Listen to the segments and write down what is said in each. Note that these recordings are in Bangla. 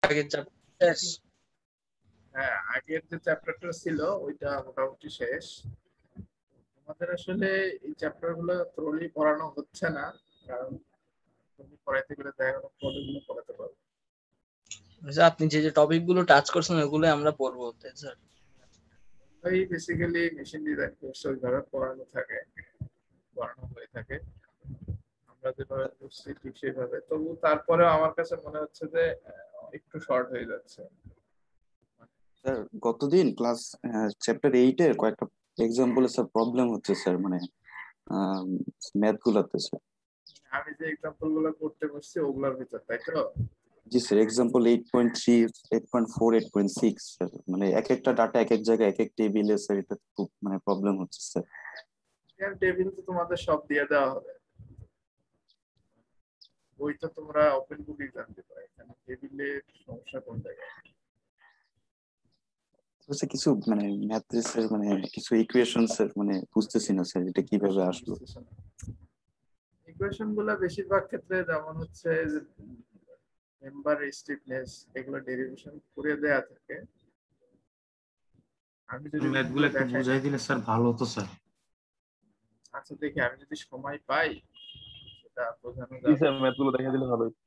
আগের চ্যাপ্টার শেষ। হ্যাঁ, আগের যে চ্যাপ্টারটা ছিল ওইটা মোটামুটি শেষ। আমাদের আসলে এই চ্যাপ্টার গুলো থ্রোলি পড়ানো হচ্ছে না, কারণ তুমি পড়াইতে গেলে দেখা গেলো কোডগুলো পড়াতে পারবে। আপনি যে যে টপিক গুলো টাচ করছেন ওগুলো আমরা পড়বো, তাই স্যার? এই বেসিক্যালি মেশিন ডিজাইন কোর্স ওইভাবে পড়ানো হয়ে থাকে, আমরা যেভাবে বুঝছি ঠিক সেইভাবে। তবু তারপরে আমার কাছে মনে হচ্ছে যে একটু শর্ট হয়ে যাচ্ছে। স্যার গতদিন ক্লাস চ্যাপ্টার 8 এর কয়েকটা এক্সাম্পলে স্যার প্রবলেম হচ্ছে স্যার, মানে ম্যাথ গুলাতে স্যার। আমি যে এক্সাম্পল গুলো করতে বসছি ওগুলোর ভিতর, তাই তো? জি স্যার, এক্সাম্পল 8.3, 8.4, 8.6 স্যার, মানে এক একটা ডাটা এক এক জায়গায় এক এক টেবিলে স্যার, এটা খুব মানে প্রবলেম হচ্ছে স্যার। টেবিল তো তোমাদের সব দিয়ে দেওয়া হবে, ওই তো তোমরা ওপেন বুক এক্সাম দিবে, এখানে টেবিলের সমস্যা কোন জায়গায়? স্যার কিছু মানে ম্যাথের মানে কিছু ইকুয়েশন স্যার মানে বুঝতেছি না স্যার, এটা কিভাবে আসলো। ইকুয়েশন গুলা বেশিরভাগ ক্ষেত্রে যেমন হচ্ছে মেম্বার স্টিফনেস, এগুলো ডেরিভেশন করে দেয়া থাকে। আমি যদি ম্যাথগুলো একটু দেখাই, বুঝাই দিলে স্যার ভালো হতো স্যার। আচ্ছা দেখি আমি যদি সময় পাই সেটা বোঝানো জি যাবে। স্যার, ম্যাথগুলো দেখে দিলে ভালো হতো।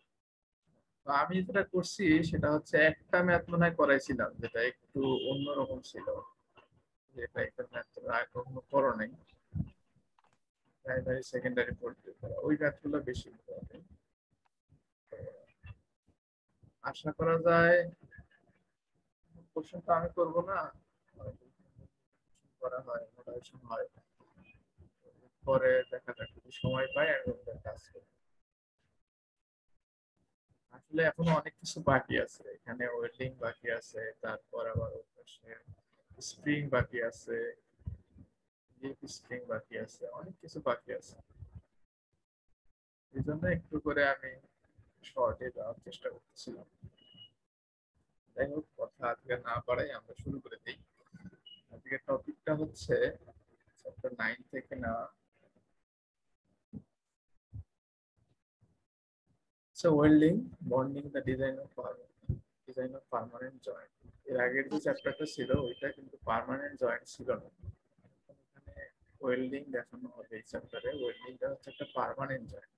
তো আমি যেটা করছি সেটা হচ্ছে একটা ম্যাথ মনে হয় করাইছিলাম যেটা একটু অন্যরকম ছিল, যেটা একটা ম্যাথ তোমরা আগে কখনো করো নাই, প্রাইমারি সেকেন্ডারি পড়তে ওই ম্যাথগুলো বেশি হবে। আশা করা যায় কোশ্চেন তো আমি করবো না, করা হয় মোটামুটি হয়, পরে দেখা যাক যদি সময় পাই আমি ওটা কাজ করব। আসলে এখনো অনেক কিছু বাকি আছে, এখানে ওয়েল্ডিং বাকি আছে, তারপর আবার স্প্রিং বাকি আছে, স্প্রিং বাকি আছে, অনেক কিছু বাকি আছে। এই জন্য একটু করে আমি শর্টে যাওয়ার চেষ্টা করতেছিলাম। যাই হোক, কথা আজকে না বাড়াই, আমরা শুরু করে দিই। আজকে টপিকটা হচ্ছে চ্যাপ্টার 9 থেকে নেওয়া। So welding, bonding, the design of permanent joint. এর আগের যে চ্যাপ্টারটা ছিল ওইটা কিন্তু পার্মানেন্ট জয়েন্ট ছিল না, এখানে ওয়েল্ডিং দেখানো হবে। এই চ্যাপ্টারে ওয়েল্ডিংটা হচ্ছে একটা পার্মানেন্ট জয়েন্ট।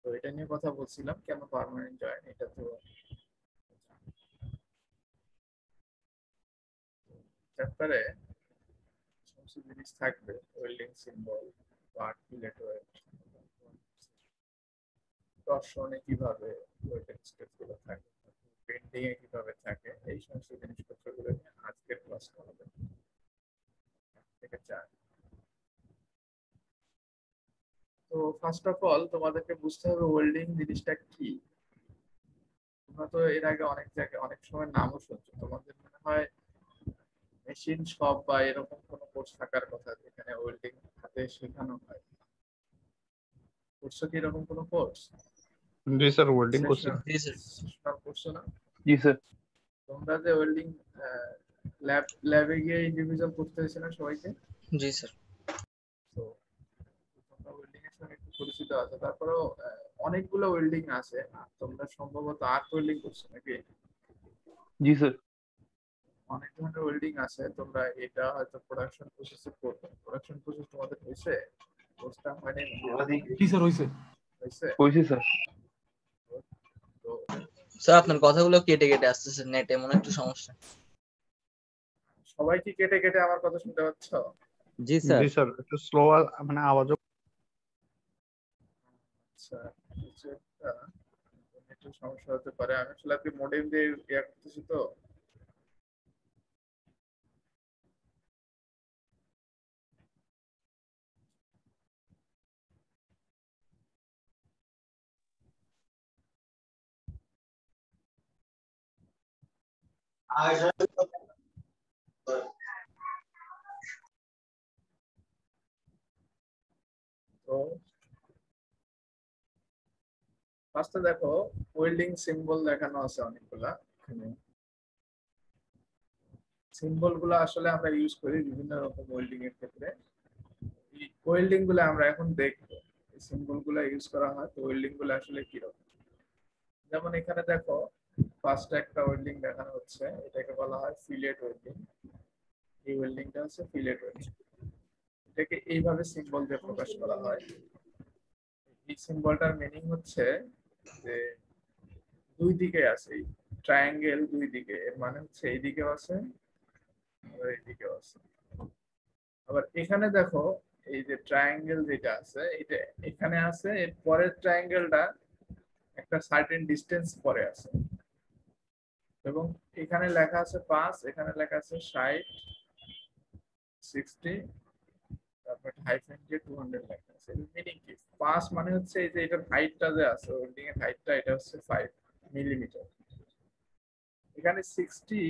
তো এটা নিয়ে কথা বলছিলাম, কেন পার্মানেন্ট জয়েন্ট, এটা তো চ্যাপ্টারে সমস্ত জিনিস থাকবে, welding symbol, part, fillet weld, টর্শনে কিভাবে ওয়েল্ডিং স্টেপগুলো থাকে, বেন্ডিং এ কিভাবে থাকে, এই সমস্ত জিনিসপত্রগুলো নিয়ে আজকের ক্লাসটা হবে। থেকে চার। তো ফার্স্ট অফ অল তোমাদেরকে বুঝতে হবে ওয়েল্ডিং জিনিসটা কি। তোমরা তো এর আগে অনেক জায়গায় অনেক সময় নামও শুনছো, তোমাদের মনে হয় মেশিন শপ বা এরকম কোনো কোর্স থাকার কথা যেখানে ওয়েল্ডিং হাতে শেখানো হয়। করছো কি এরকম কোনো কোর্স? জি স্যার, ওয়েল্ডিং করছি। করছো না? জি স্যার। তোমরা যে ওয়েল্ডিং ল্যাবে গিয়ে ইন্ডিভিজুয়াল করতে হয়েছে না সবাইকে? জি স্যার। তো তোমরা ওয়েল্ডিং এর সঙ্গে একটু পরিচিত আছো, তারপরেও অনেকগুলো ওয়েল্ডিং আছে, তোমরা সম্ভবত আর্ক ওয়েল্ডিং করছো নাকি? জি স্যার। অনেক ধরনের ওয়েল্ডিং আছে, তোমরা এটা হয়তো প্রোডাকশন প্রসেসে করবে। প্রোডাকশন প্রসেস তোমাদের হয়েছে? কোর্সটা হয়নি? কি স্যার হইছে? হয়েছে? কইছি স্যার। তো স্যার আপনার কথাগুলো কেটে কেটে আসতেছে, নেটে মনে একটু সমস্যা। সবাই কি কেটে কেটে আমার কথা শুনতে পাচ্ছ? জি স্যার। জি স্যার, একটু স্লো মানে আওয়াজও। আচ্ছা, কিছু একটা একটু সমস্যা হতে পারে। আমি আসলে আপনি মডেম দিয়ে ইয়া করতেছি তো। তো ফার্স্টে দেখো ওয়েল্ডিং সিম্বল দেখানো আছে অনেকগুলা। এখানে সিম্বল গুলো আসলে আমরা ইউজ করি বিভিন্ন রকম ওয়েল্ডিং এর ক্ষেত্রে। এই ওয়েল্ডিং গুলো আমরা এখন দেখবো, এই সিম্বল গুলো ইউজ করা হয়। তো ওয়েল্ডিং গুলো আসলে কি রকম, যেমন এখানে দেখো ফার্স্ট একটা ওয়েল্ডিং দেখানো হচ্ছে, এটাকে বলা হয় ফিলেট ওয়েল্ডিং। এই ওয়েল্ডিংটা হচ্ছে ফিলেট ওয়েল্ডিং। এটাকে এইভাবে সিম্বল দিয়ে প্রকাশ করা হয়। এই সিম্বলটার মিনিং হচ্ছে যে দুই দিকে আছে, ট্রায়াঙ্গেল দুই দিকে, এর মানে হচ্ছে এইদিকেও আছে আর এইদিকেও আছে। আবার এখানে দেখো এই যে ট্রায়াঙ্গেল যেটা আছে এটা এখানে আছে, এর পরের ট্রায়াঙ্গেলটা একটা সার্টেন ডিসটেন্স পরে আছে, এবং এখানে লেখা আছে 5, এখানে লেখা আছে 60, 60, তারপর হাইফেন দিয়ে 200 লেখা আছে। এর মিনিং কি? 5 মানে হচ্ছে এই যে এটার হাইটটা যে আছে, ওয়েল্ডিং এর হাইটটা এটা হচ্ছে 5 মিলিমিটার। এখানে 60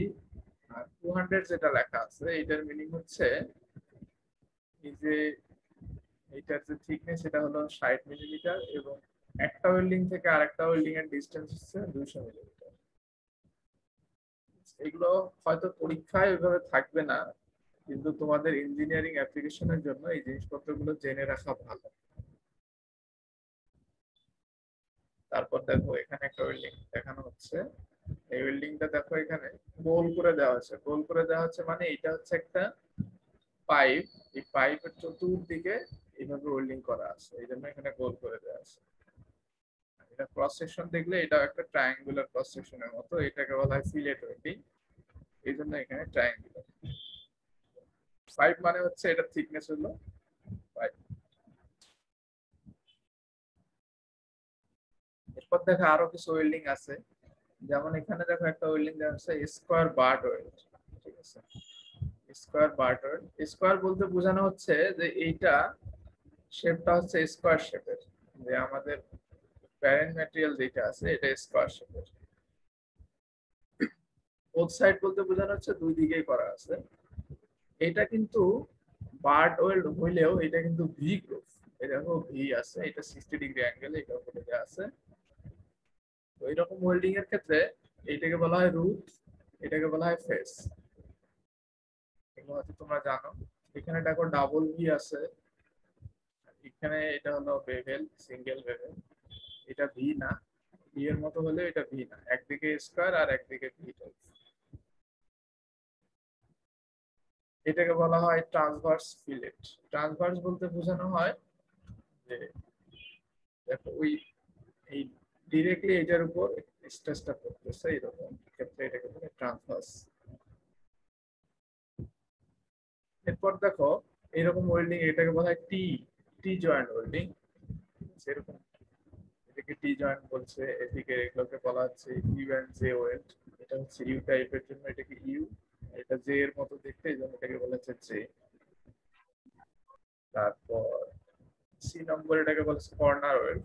আর 200 যেটা লেখা আছে এটার মিনিং হচ্ছে এই যে এটার যে থিকনেস এটা হলো 60 মিলিমিটার, এবং একটা ওয়েল্ডিং থেকে আরেকটা ওয়েল্ডিং এর ডিসটেন্স হচ্ছে 200 মিলিমিটার। এগুলো হয়তো পরীক্ষায় ওইভাবে থাকবে না, কিন্তু তোমাদের ইঞ্জিনিয়ারিং অ্যাপ্লিকেশনের জন্য এই জিনিসপত্রগুলো জেনে রাখা ভালো। তারপর দেখো এখানে একটা ওয়েল্ডিং দেখানো হচ্ছে, এই ওয়েল্ডিংটা দেখো এখানে গোল করে দেওয়া হচ্ছে। গোল করে দেওয়া হচ্ছে মানে এটা হচ্ছে একটা পাইপ, এই পাইপের চতুর্দিকে এইভাবে ওয়েল্ডিং করা আছে, এই জন্য এখানে গোল করে দেওয়া আছে। এটা ক্রস সেকশন দেখলে এটা একটা ট্রায়াঙ্গুলার ক্রস সেকশনের মতো, এটাকে বলা হয় ফিলেট ওয়েল্ডিং, এই জন্য এখানে ট্রায়াঙ্গুলার। পাইপ মানে হচ্ছে এটা থিকনেস হলো পাইপ। এরপর দেখো আরো কিছু ওয়েল্ডিং আছে, যেমন এখানে দেখো একটা ওয়েল্ডিং দেওয়া আছে স্কোয়ার বার্ড ওয়েল্ড। ঠিক আছে, স্কোয়ার বার্ড ওয়েল্ড, স্কোয়ার বলতে বোঝানো হচ্ছে যে এইটা শেপটা হচ্ছে স্কোয়ার শেপের, যে আমাদের প্যারেন্ট ম্যাটেরিয়াল যেটা আছে এটা স্কোয়ার শেপের। বোথ সাইড বলতে বোঝানো হচ্ছে দুই দিকেই করা আছে। এটা কিন্তু বার্ড ওয়েল্ড হইলেও এটা কিন্তু ভি গ্রুপ, এটা ভি আছে, এটা 60 ডিগ্রি অ্যাঙ্গেল এটা উপরে দেওয়া আছে। তো এরকম ওয়েল্ডিং এর ক্ষেত্রে এইটাকে বলা হয় রুট, এটাকে বলা হয় ফেস, এগুলো হয়তো তোমরা জানো। এখানে দেখো ডাবল ভি আছে, এখানে এটা হলো বেভেল, সিঙ্গেল বেভেল, এটা ভি না, ভি এর মতো হলে এটা ভি না, একদিকে স্কয়ার আর একদিকে ভি টাইপ। এটাকে বলা হয় ট্রান্সভার্স ফিলেট। ট্রান্সভার্স বলতে বোঝানো হয় যে দেখো ওই এই ডিরেক্টলি এটার উপর স্ট্রেসটা পড়তেছে, এরকম ক্ষেত্রে এটাকে বলে ট্রান্সভার্স। এরপর দেখো এরকম ওয়েল্ডিং এটাকে বলা হয় টি টি জয়েন্ট ওয়েল্ডিং, সেরকম এটাকে টি জয়েন্ট বলছে। এদিকে এগুলোকে বলা হচ্ছে ইউ এন্ড জে ওয়েল্ড, এটা হচ্ছে ইউ টাইপের জন্য এটাকে ইউ, এটা জে এর মতো দেখতে এই জন্য এটাকে বলা হচ্ছে জে। তারপর সি নম্বর এটাকে বলছে কর্নার ওয়েল্ড।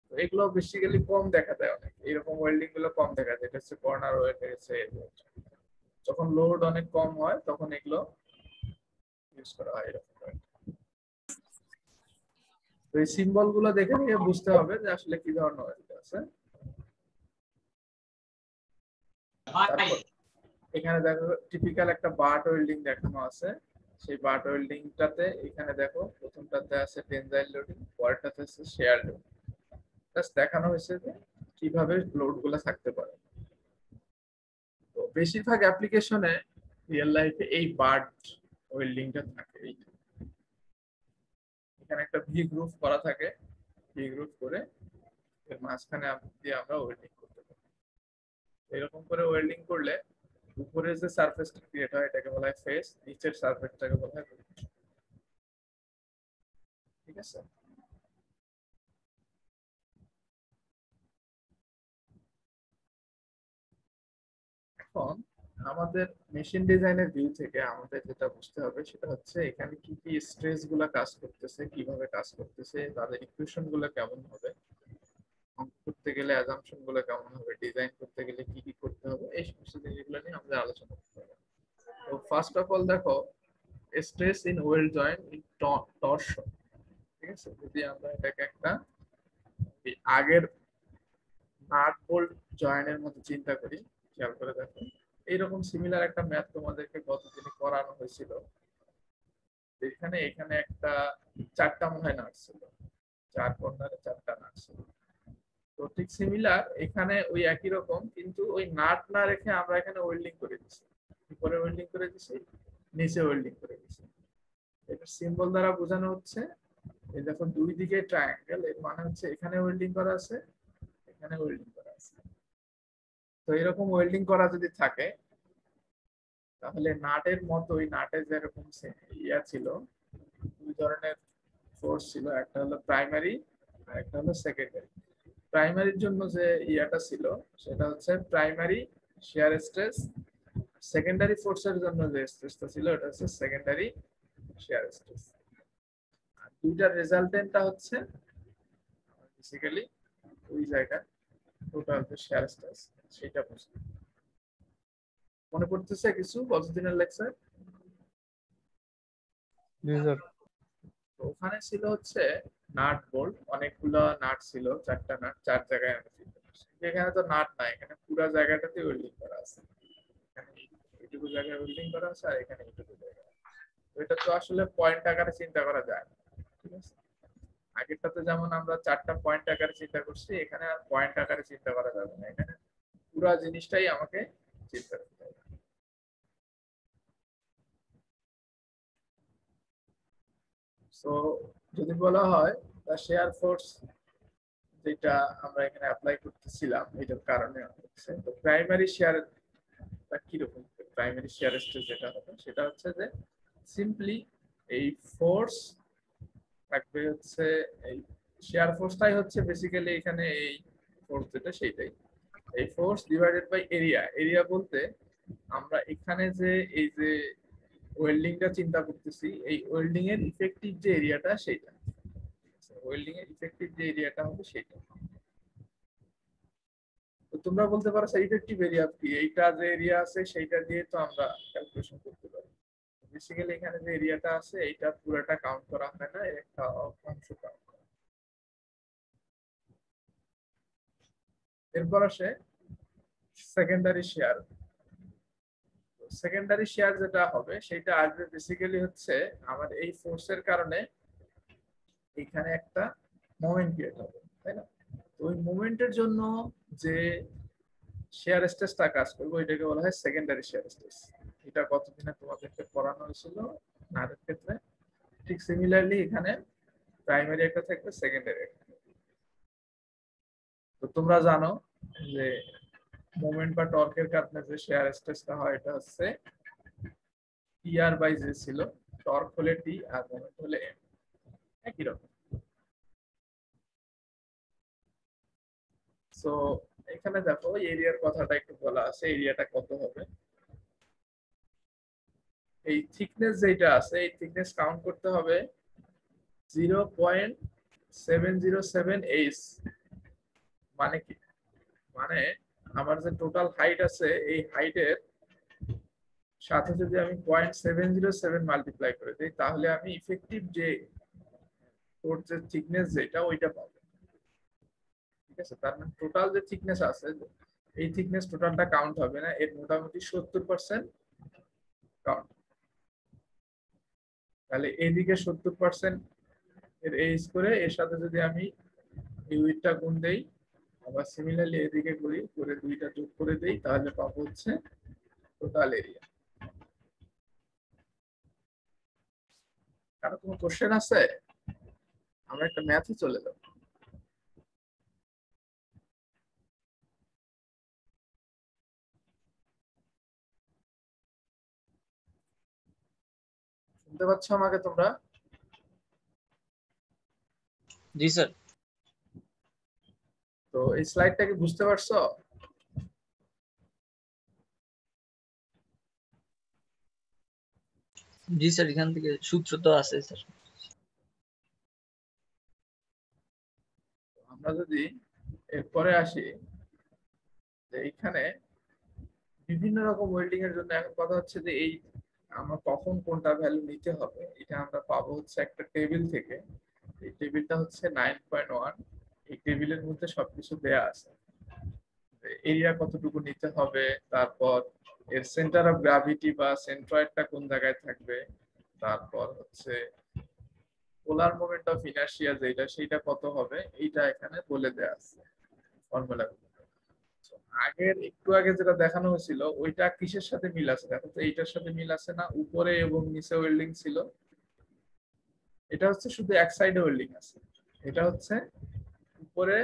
তো এগুলো বেসিক্যালি কম দেখা যায়, অনেক এরকম ওয়েল্ডিং গুলো কম দেখা যায়, এটা হচ্ছে কর্নার ওয়েল্ড, হচ্ছে যখন লোড অনেক কম হয় তখন এগুলো ইউজ করা হয় এরকম। তো এই সিম্বল গুলো দেখে নিয়ে বুঝতে হবে যে আসলে কি ধরনের ওয়েল্ড আছে। তারপর এখানে দেখো টিপিক্যাল একটা বাট ওয়েল্ডিং দেখানো আছে, সেই বাট ওয়েল্ডিংটাতে এখানে দেখো প্রথমটাতে আছে টেনজাইল লোডিং, পরেরটাতে আছে শেয়ার লোডিং। জাস্ট দেখানো হয়েছে যে কিভাবে লোড গুলো থাকতে পারে। তো বেশিরভাগ অ্যাপ্লিকেশনে রিয়েল লাইফে এই বাট ওয়েল্ডিংটা থাকে। এখানে একটা ভি গ্রুপ করা থাকে, ভি গ্রুপ করে এর মাঝখানে দিয়ে আমরা ওয়েল্ডিং করতে পারি। এরকম করে ওয়েল্ডিং করলে উপরের যে সারফেসটা ক্রিয়েট হয় এটাকে বলা হয় ফেস, নিচের সারফেসটাকে বলা হয় রুট। ঠিক আছে, এখন আমাদের মেশিন ডিজাইনের ভিউ থেকে আমাদের যেটা বুঝতে হবে সেটা হচ্ছে এখানে কি কি স্ট্রেস গুলা কাজ করতেছে, কিভাবে কাজ করতেছে, তাদের ইকুয়েশন গুলো কেমন হবে, করতে গেলে অ্যাজাম্পশন গুলো কেমন হবে, ডিজাইন করতে গেলে কি কি করতে হবে, এই সমস্ত জিনিসগুলো নিয়ে আমাদের আলোচনা করতে হবে। তো ফার্স্ট অফ অল দেখো stress in weld joint in torsion. ঠিক আছে, যদি আমরা এটাকে একটা আগের নাট বোল্ট জয়েন্টের মতো চিন্তা করি, খেয়াল করে দেখো এইরকম সিমিলার একটা ম্যাথ তোমাদেরকে গতদিনে করানো হয়েছিল। এখানে এখানে একটা চারটা মনে হয় নাট ছিল, চার কর্নারে চারটা নাট ছিল। তো ঠিক সিমিলার এখানে ওই একই রকম, কিন্তু ওই নাট না রেখে আমরা এখানে ওয়েল্ডিং করে দিচ্ছি, উপরে ওয়েল্ডিং করে দিচ্ছি, নিচে ওয়েল্ডিং করে দিচ্ছি। এটা সিম্বল দ্বারা বোঝানো হচ্ছে, এই দেখো দুই দিকে ট্রায়াঙ্গেল, এর মানে হচ্ছে এখানে ওয়েল্ডিং করা আছে, এখানে ওয়েল্ডিং করা আছে। তো এরকম ওয়েল্ডিং করা যদি থাকে তাহলে নাটের মতোই, নাটের যেরকম ইয়া ছিল, দুই ধরনের ফোর্স ছিল, একটা হলো প্রাইমারি আর একটা হলো সেকেন্ডারি। প্রাইমারির জন্য যে ইয়াটা ছিল সেটা হচ্ছে প্রাইমারি শিয়ার স্ট্রেস, সেকেন্ডারি ফোর্সের জন্য যে স্ট্রেসটা ছিল এটা হচ্ছে সেকেন্ডারি শিয়ার স্ট্রেস। আর দুইটার রেজাল্টেন্টটা হচ্ছে বেসিক্যালি ওই জায়গা টোটাল যে শিয়ার স্ট্রেস সেটা বুঝতে মনে পড়তেছে কিছু গতদিনের লেকচার? জি স্যার। তো ওখানে ছিল হচ্ছে নাট বোল্ট, অনেকগুলো নাট ছিল, চারটা নাট, চার জায়গায় আমরা চিন্তা করছি। এখানে তো নাট নাই, এখানে পুরো জায়গাটাতে ওয়েল্ডিং করা আছে, এখানে এইটুকু জায়গায় ওয়েল্ডিং করা আছে আর এখানে এইটুকু জায়গায়। তো এটা তো আসলে পয়েন্ট আকারে চিন্তা করা যায় না, ঠিক আছে? আগেরটাতে যেমন আমরা চারটা পয়েন্ট আকারে চিন্তা করছি, এখানে আর পয়েন্ট আকারে চিন্তা করা যাবে না, এখানে পুরো জিনিসটাই আমাকে চিন্তা করতে হবে। সো যদি বলা হয় শেয়ার ফোর্স যেটা আমরা এখানে অ্যাপ্লাই করতেছিলাম এটার কারণে হচ্ছে, তো প্রাইমারি শেয়ার কিরকম, প্রাইমারি শেয়ার স্ট্রেস যেটা হবে সেটা হচ্ছে যে সিম্পলি এই ফোর্স থাকবে হচ্ছে, এই শেয়ার ফোর্সটাই হচ্ছে বেসিক্যালি এখানে এই ফোর্স যেটা সেইটাই, এই force divided by area. Area বলতে আমরা এখানে যে এই যে ওয়েল্ডিংটা চিন্তা করতেছি, এই ওয়েল্ডিং এর ইফেক্টিভ যে এরিয়াটা সেটা, ওয়েল্ডিং এর ইফেক্টিভ যে এরিয়াটা হবে সেটা। তো তোমরা বলতে পারো স্যার ইফেক্টিভ এরিয়া কি, এইটা যে এরিয়া আছে সেইটা দিয়ে তো আমরা ক্যালকুলেশন করতে পারি। বেসিক্যালি এখানে যে এরিয়াটা আছে এইটা পুরোটা কাউন্ট করা হয় না, এর একটা অংশ কাউন্ট করা। এরপর আসে সেকেন্ডারি শেয়ার। সেকেন্ডারি শেয়ার যেটা হবে সেটা আসবে বেসিক্যালি হচ্ছে আমার এই ফোর্সের কারণে এখানে একটা মোমেন্ট ক্রিয়েট হবে, তাই না? তো ওই মোমেন্টের জন্য যে শেয়ার স্ট্রেসটা কাজ করবে ওইটাকে বলা হয় সেকেন্ডারি শেয়ার স্ট্রেস। এটা কতদিনে তোমাদেরকে পড়ানো হয়েছিল নাটের ক্ষেত্রে। ঠিক সিমিলারলি এখানে প্রাইমারি একটা থাকবে, সেকেন্ডারি একটা। তো তোমরা জানো যে মোমেন্ট বা টর্কের কারণে যে শেয়ার স্ট্রেসটা হয় এটা হচ্ছে টিআর বাই জে ছিল, টর্ক হলে টি আর মোমেন্ট হলে এম, একই রকম। সো এখানে দেখো এরিয়ার কথাটা একটু বলা আছে, এরিয়াটা কত হবে। এই থিকনেস যেটা আছে এই থিকনেস কাউন্ট করতে হবে 0.707 মানে কি, মানে আমার যে টোটাল হাইট আছে এই হাইটের সাথে যদি আমি 0.707 মাল্টিপ্লাই করে দিই তাহলে আমি ইফেক্টিভ যে তোর যে থিকনেস যেটা ওইটা পাবো, ঠিক আছে? তার মানে টোটাল যে থিকনেস আছে এই থিকনেস টোটালটা কাউন্ট হবে না, এর মোটামুটি 70% কাউন্ট। তাহলে এইদিকে 70% এর এইজ করে এর সাথে যদি আমি এই উইডটা গুণ দেই, আবার সিমিলারলি এদিকে করি, করে দুইটা যোগ করে দেই, তাহলে পাবো হচ্ছে টোটাল এরিয়া। কারো কোনো কোশ্চেন আছে? আমরা একটা ম্যাথে চলে যাব। শুনতে পাচ্ছ আমাকে তোমরা? জি স্যার। তো এই স্লাইডটা কি বুঝতে পারছো? জি স্যার, এখান থেকে সূত্র তো আছে স্যার। আমরা যদি এরপরে আসি যে এইখানে বিভিন্ন রকম ওয়েল্ডিং এর জন্য এখন কথা হচ্ছে যে এই আমরা কখন কোনটা ভ্যালু নিতে হবে এটা আমরা পাবো হচ্ছে একটা টেবিল থেকে। এই টেবিলটা হচ্ছে 9.1, এই টেবিলের মধ্যে সবকিছু দেয়া আছে, এরিয়া কতটুকু নিতে হবে, তারপর এর সেন্টার অফ গ্র্যাভিটি বা সেন্ট্রয়েডটা কোন জায়গায় থাকবে, তারপর হচ্ছে পোলার মোমেন্ট অফ ইনার্শিয়া যেটা সেইটা কত হবে এইটা এখানে বলে দেয়া আছে। ফর্মুলা। আগের একটু আগে যেটা দেখানো হয়েছিল ওইটা কিসের সাথে মিল আছে দেখো তো, এইটার সাথে মিল আছে না? উপরে এবং নিচে ওয়েল্ডিং ছিল, এটা হচ্ছে শুধু এক সাইডে ওয়েল্ডিং আছে, এটা হচ্ছে উপরে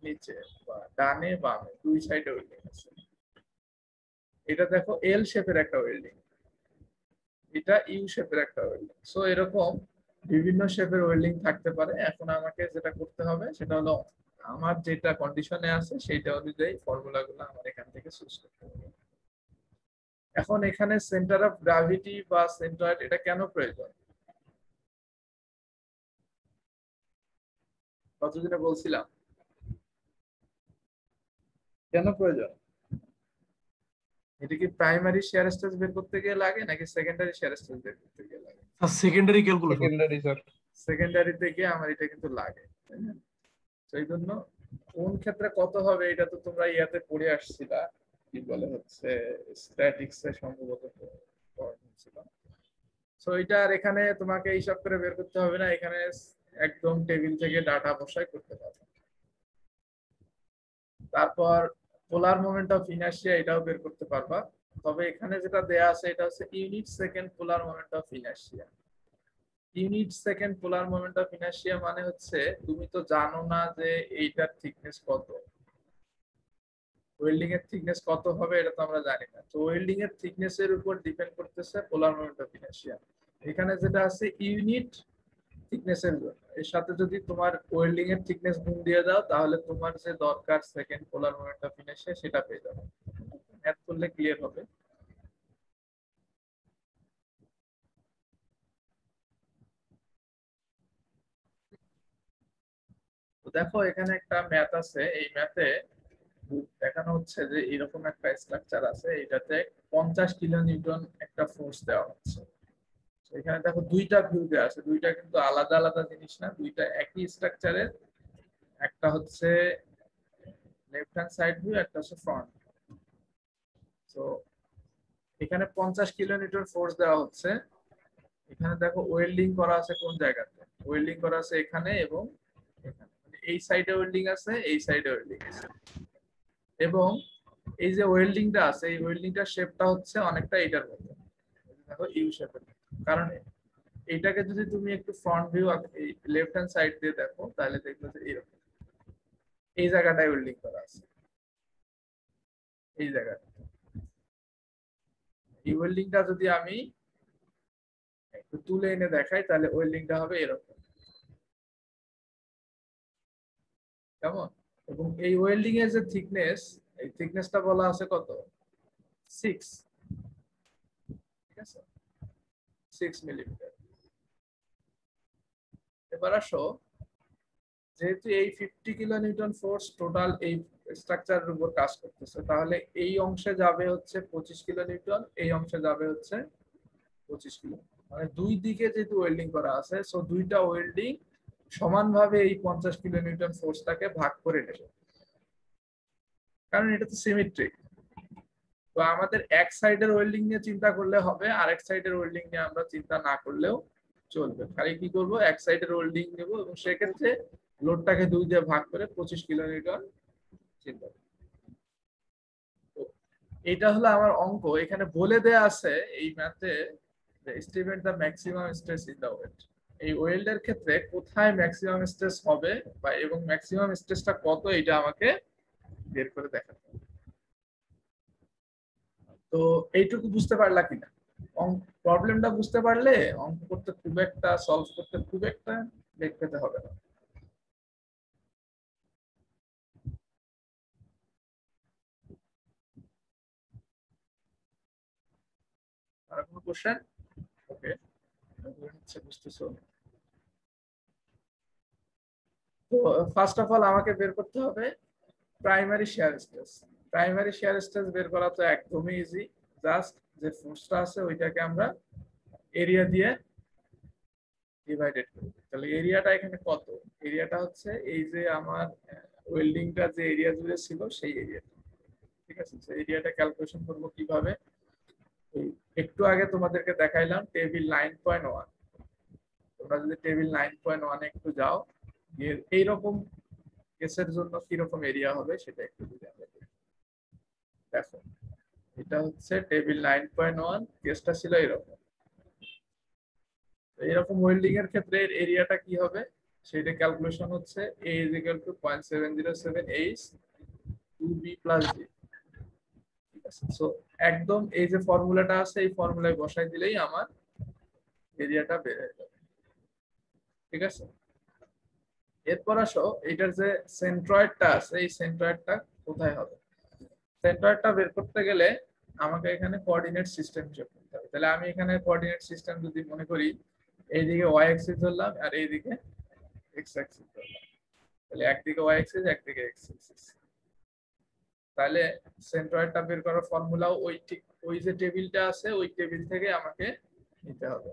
নিচে বা ডানে বামে দুই সাইডে ওয়েল্ডিং আছে। এটা দেখো এল শেপের একটা ওয়েল্ডিং, এটা ইউ শেপের একটা ওয়েল্ডিং। সো এরকম বিভিন্ন শেপের ওয়েল্ডিং থাকতে পারে। এখন আমাকে যেটা করতে হবে সেটা হলো আমার যেটা কন্ডিশনে আছে সেইটা অনুযায়ী ফর্মুলা গুলো আমার এখান থেকে চুজ করতে হবে। এখন এখানে সেন্টার অফ গ্র্যাভিটি বা সেন্ট্রয়েড এটা কেন প্রয়োজন? কতদিনে বলছিলাম কেন প্রয়োজন? এটা কি প্রাইমারি শেয়ার স্ট্রেস বের করতে গিয়ে লাগে নাকি সেকেন্ডারি শেয়ার স্ট্রেস বের করতে গিয়ে লাগে? Secondary calculation. Secondary sir. Secondary থেকে আমার এটা কিন্তু লাগে, তাই না? সেই জন্য কোন ক্ষেত্রে কত হবে এটা তো তোমরা ইয়াতে পড়ে আসছিলা, কি বলে হচ্ছে স্ট্যাটিক্স এ সম্ভবত ছিল। সো এটা আর এখানে তোমাকে হিসাব করে বের করতে হবে না, এখানে একদম টেবিল থেকে ডাটা বসাই করতে পারবে। তারপর পোলার মোমেন্ট অফ ইনার্শিয়া এটাও বের করতে পারবা, তবে এখানে যেটা দেয়া আছে এটা হচ্ছে unit second polar moment of inertia. Unit second polar moment of inertia মানে হচ্ছে তুমি তো জানো না যে এইটার থিকনেস কত, ওয়েল্ডিং এর থিকনেস কত হবে এটা তো আমরা জানি না। তো ওয়েল্ডিং এর থিকনেস এর উপর ডিপেন্ড করতেছে পোলার মোমেন্ট অফ ইনার্শিয়া। এখানে যেটা আছে ইউনিট থিকনেস এর জন্য, এর সাথে যদি তোমার ওয়েল্ডিং এর থিকনেস গুণ দিয়ে দাও তাহলে তোমার যে দরকার second polar moment of inertia সেটা পেয়ে যাবে। ম্যাথ করলে ক্লিয়ার হবে। তো দেখো এখানে একটা ম্যাথ আছে, এই ম্যাথে দেখানো হচ্ছে যে এরকম একটা স্ট্রাকচার আছে, এটাতে 50 কিলোনিউটন একটা ফোর্স দেওয়া হচ্ছে। এখানে দেখো দুইটা ভিউ দেওয়া আছে, দুইটা কিন্তু আলাদা আলাদা জিনিস না, দুইটা একই স্ট্রাকচারের, একটা হচ্ছে লেফট হ্যান্ড সাইড ভিউ, একটা হচ্ছে ফ্রন্ট। তো এখানে 50 কিলোনিউটন ফোর্স দেওয়া হচ্ছে। এখানে দেখো ওয়েল্ডিং করা আছে কোন জায়গাতে, ওয়েল্ডিং করা আছে এখানে এবং এখানে, মানে এই সাইডে ওয়েল্ডিং আছে, এই সাইডে ওয়েল্ডিং আছে। এবং এই যে ওয়েল্ডিংটা আছে এই ওয়েল্ডিংটার শেপটা হচ্ছে অনেকটা এইটার মতো, দেখো ইউ শেপের। কারণ এইটাকে যদি তুমি একটু ফ্রন্ট ভিউ এই লেফট হ্যান্ড সাইড দিয়ে দেখো তাহলে দেখবে যে এরকম এই জায়গাটায় ওয়েল্ডিং করা আছে, এই জায়গাটা। এই ওয়েল্ডিংটা যদি আমি একটু তুলে এনে দেখাই তাহলে ওয়েল্ডিংটা হবে এরকম, কেমন? এবং এই ওয়েল্ডিং এর যে থিকনেস, এই থিকনেসটা বলা আছে কত? 6, ঠিক আছে, 6 মিলিমিটার। এবার আসো, যেহেতু এই 50 কিলোনিউটন ফোর্স টোটাল এই স্ট্রাকচারের উপর কাজ করতেছে, তাহলে এই অংশে যাবে হচ্ছে 25 কিলোনিউটন, এই অংশে যাবে হচ্ছে 25 কিলো, মানে দুই দিকে যেহেতু ওয়েল্ডিং করা আছে সো দুইটা ওয়েল্ডিং সমানভাবে এই 50 কিলোনিউটন ফোর্সটাকে ভাগ করে নেবে, কারণ এটা তো সিমেট্রিক। তো আমাদের এক সাইডের ওয়েল্ডিং নিয়ে চিন্তা করলে হবে, আরেক সাইডের ওয়েল্ডিং নিয়ে আমরা চিন্তা না করলেও চলবে। খালি কি করব, এক সাইডের ওয়েল্ডিং নেব এবং সেক্ষেত্রে লোডটাকে দুই দিয়ে ভাগ করে 25 কিলোনিউটন চিন্তা করব। তো এটা হলো আমার অঙ্ক। এখানে বলে দেয়া আছে এই ম্যাথে estimate the maximum stress in the weld, এই ওয়েল্ডের ক্ষেত্রে কোথায় ম্যাক্সিমাম স্ট্রেস হবে বা এবং ম্যাক্সিমাম স্ট্রেসটা কত এটা আমাকে বের করে দেখাতে হবে। তো এইটুকু বুঝতে পারলা কিনা? প্রবলেমটা বুঝতে পারলে অঙ্ক করতে খুব একটা, সলভ করতে খুব একটা বেগ পেতে হবে না। আর কোনো কোশ্চেন? ওকে, হচ্ছে বুঝতেছো। তো ফার্স্ট অফ অল আমাকে বের করতে হবে primary share stress. Primary share stress বের করা তো একদমই ইজি, জাস্ট যে ফোর্সটা আছে ওইটাকে আমরা এরিয়া দিয়ে ডিভাইডেড করি। তাহলে এরিয়াটা এখানে কত? এরিয়াটা হচ্ছে এই যে আমার ওয়েল্ডিংটা যে এরিয়া জুড়ে ছিল সেই এরিয়াটা, ঠিক আছে। সেই এরিয়াটা ক্যালকুলেশন করব কিভাবে, একটু আগে তোমাদেরকে দেখাইলাম টেবিল 9.1। তোমরা যদি টেবিল 9.1 একটু যাও, এইরকম কেসের জন্য কিরকম এরিয়া হবে সেটা একটু যদি আমরা দেখি। দেখো এটা হচ্ছে টেবিল 9.1, কেসটা ছিল এরকম। এরকম ওয়েল্ডিং এর ক্ষেত্রে এরিয়াটা কি হবে সেটা ক্যালকুলেশন হচ্ছে a = 0.707h 2b + d। ঠিক আছে, সো একদম এই যে ফর্মুলাটা আছে এই ফর্মুলায় বসাই দিলেই আমার এরিয়াটা বের হয়ে যাবে। ঠিক আছে, এরপর আসো এটার যে সেন্ট্রয়েডটা আছে এই সেন্ট্রয়েডটা কোথায় হবে। সেন্ট্রয়েডটা বের করতে গেলে আমাকে এখানে কোঅর্ডিনেট সিস্টেম হিসেব করতে হবে। তাহলে আমি এখানে কোঅর্ডিনেট সিস্টেম যদি মনে করি এইদিকে y অ্যাক্সিস ধরলাম আর এইদিকে x অ্যাক্সিস ধরলাম, তাহলে একদিকে y অ্যাক্সিস একদিকে x অ্যাক্সিস। তাহলে সেন্ট্রয়েডটা বের করার ফর্মুলাও ওই যে টেবিলটা আছে ওই টেবিল থেকে আমাকে নিতে হবে।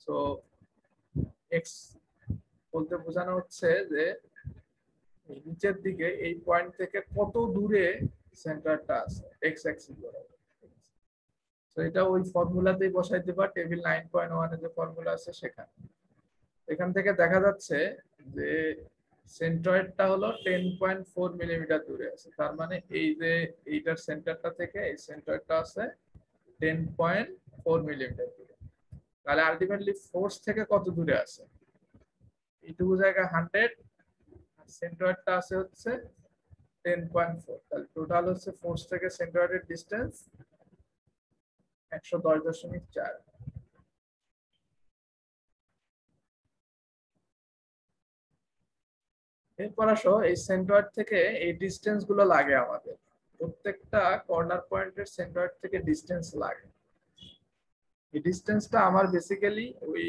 সো x বলতে বোঝানো হচ্ছে যে নিচের দিকে এই পয়েন্ট থেকে কত দূরে সেন্টারটা আছে x অ্যাক্সিস বরাবর। তো এটা ওই ফর্মুলাতেই বসাই দিবা, টেবিল 9.1 এর যে ফর্মুলা আছে সেখানে। এখান থেকে দেখা যাচ্ছে যে সেন্ট্রয়েডটা হলো 10.4 মিলিমিটার দূরে আছে। তার মানে এই যে এইটার সেন্টারটা থেকে এই সেন্ট্রয়েডটা আছে 10.4 মিলিমিটার দূরে। তাহলে আলটিমেটলি ফোর্স থেকে কত দূরে আছে, এইটুকু জায়গা 100, সেন্ট্রয়েডটা আছে হচ্ছে 10.4। তাহলে টোটাল হচ্ছে ফোর্স থেকে সেন্ট্রয়েডের ডিসটেন্স 110.4। এরপর আসো এই সেন্ট্রয়েড থেকে এই ডিসটেন্স গুলো লাগে আমাদের, প্রত্যেকটা কর্নার পয়েন্টের সেন্ট্রয়েড থেকে ডিসটেন্স লাগে। এই ডিসটেন্সটা আমার বেসিক্যালি ওই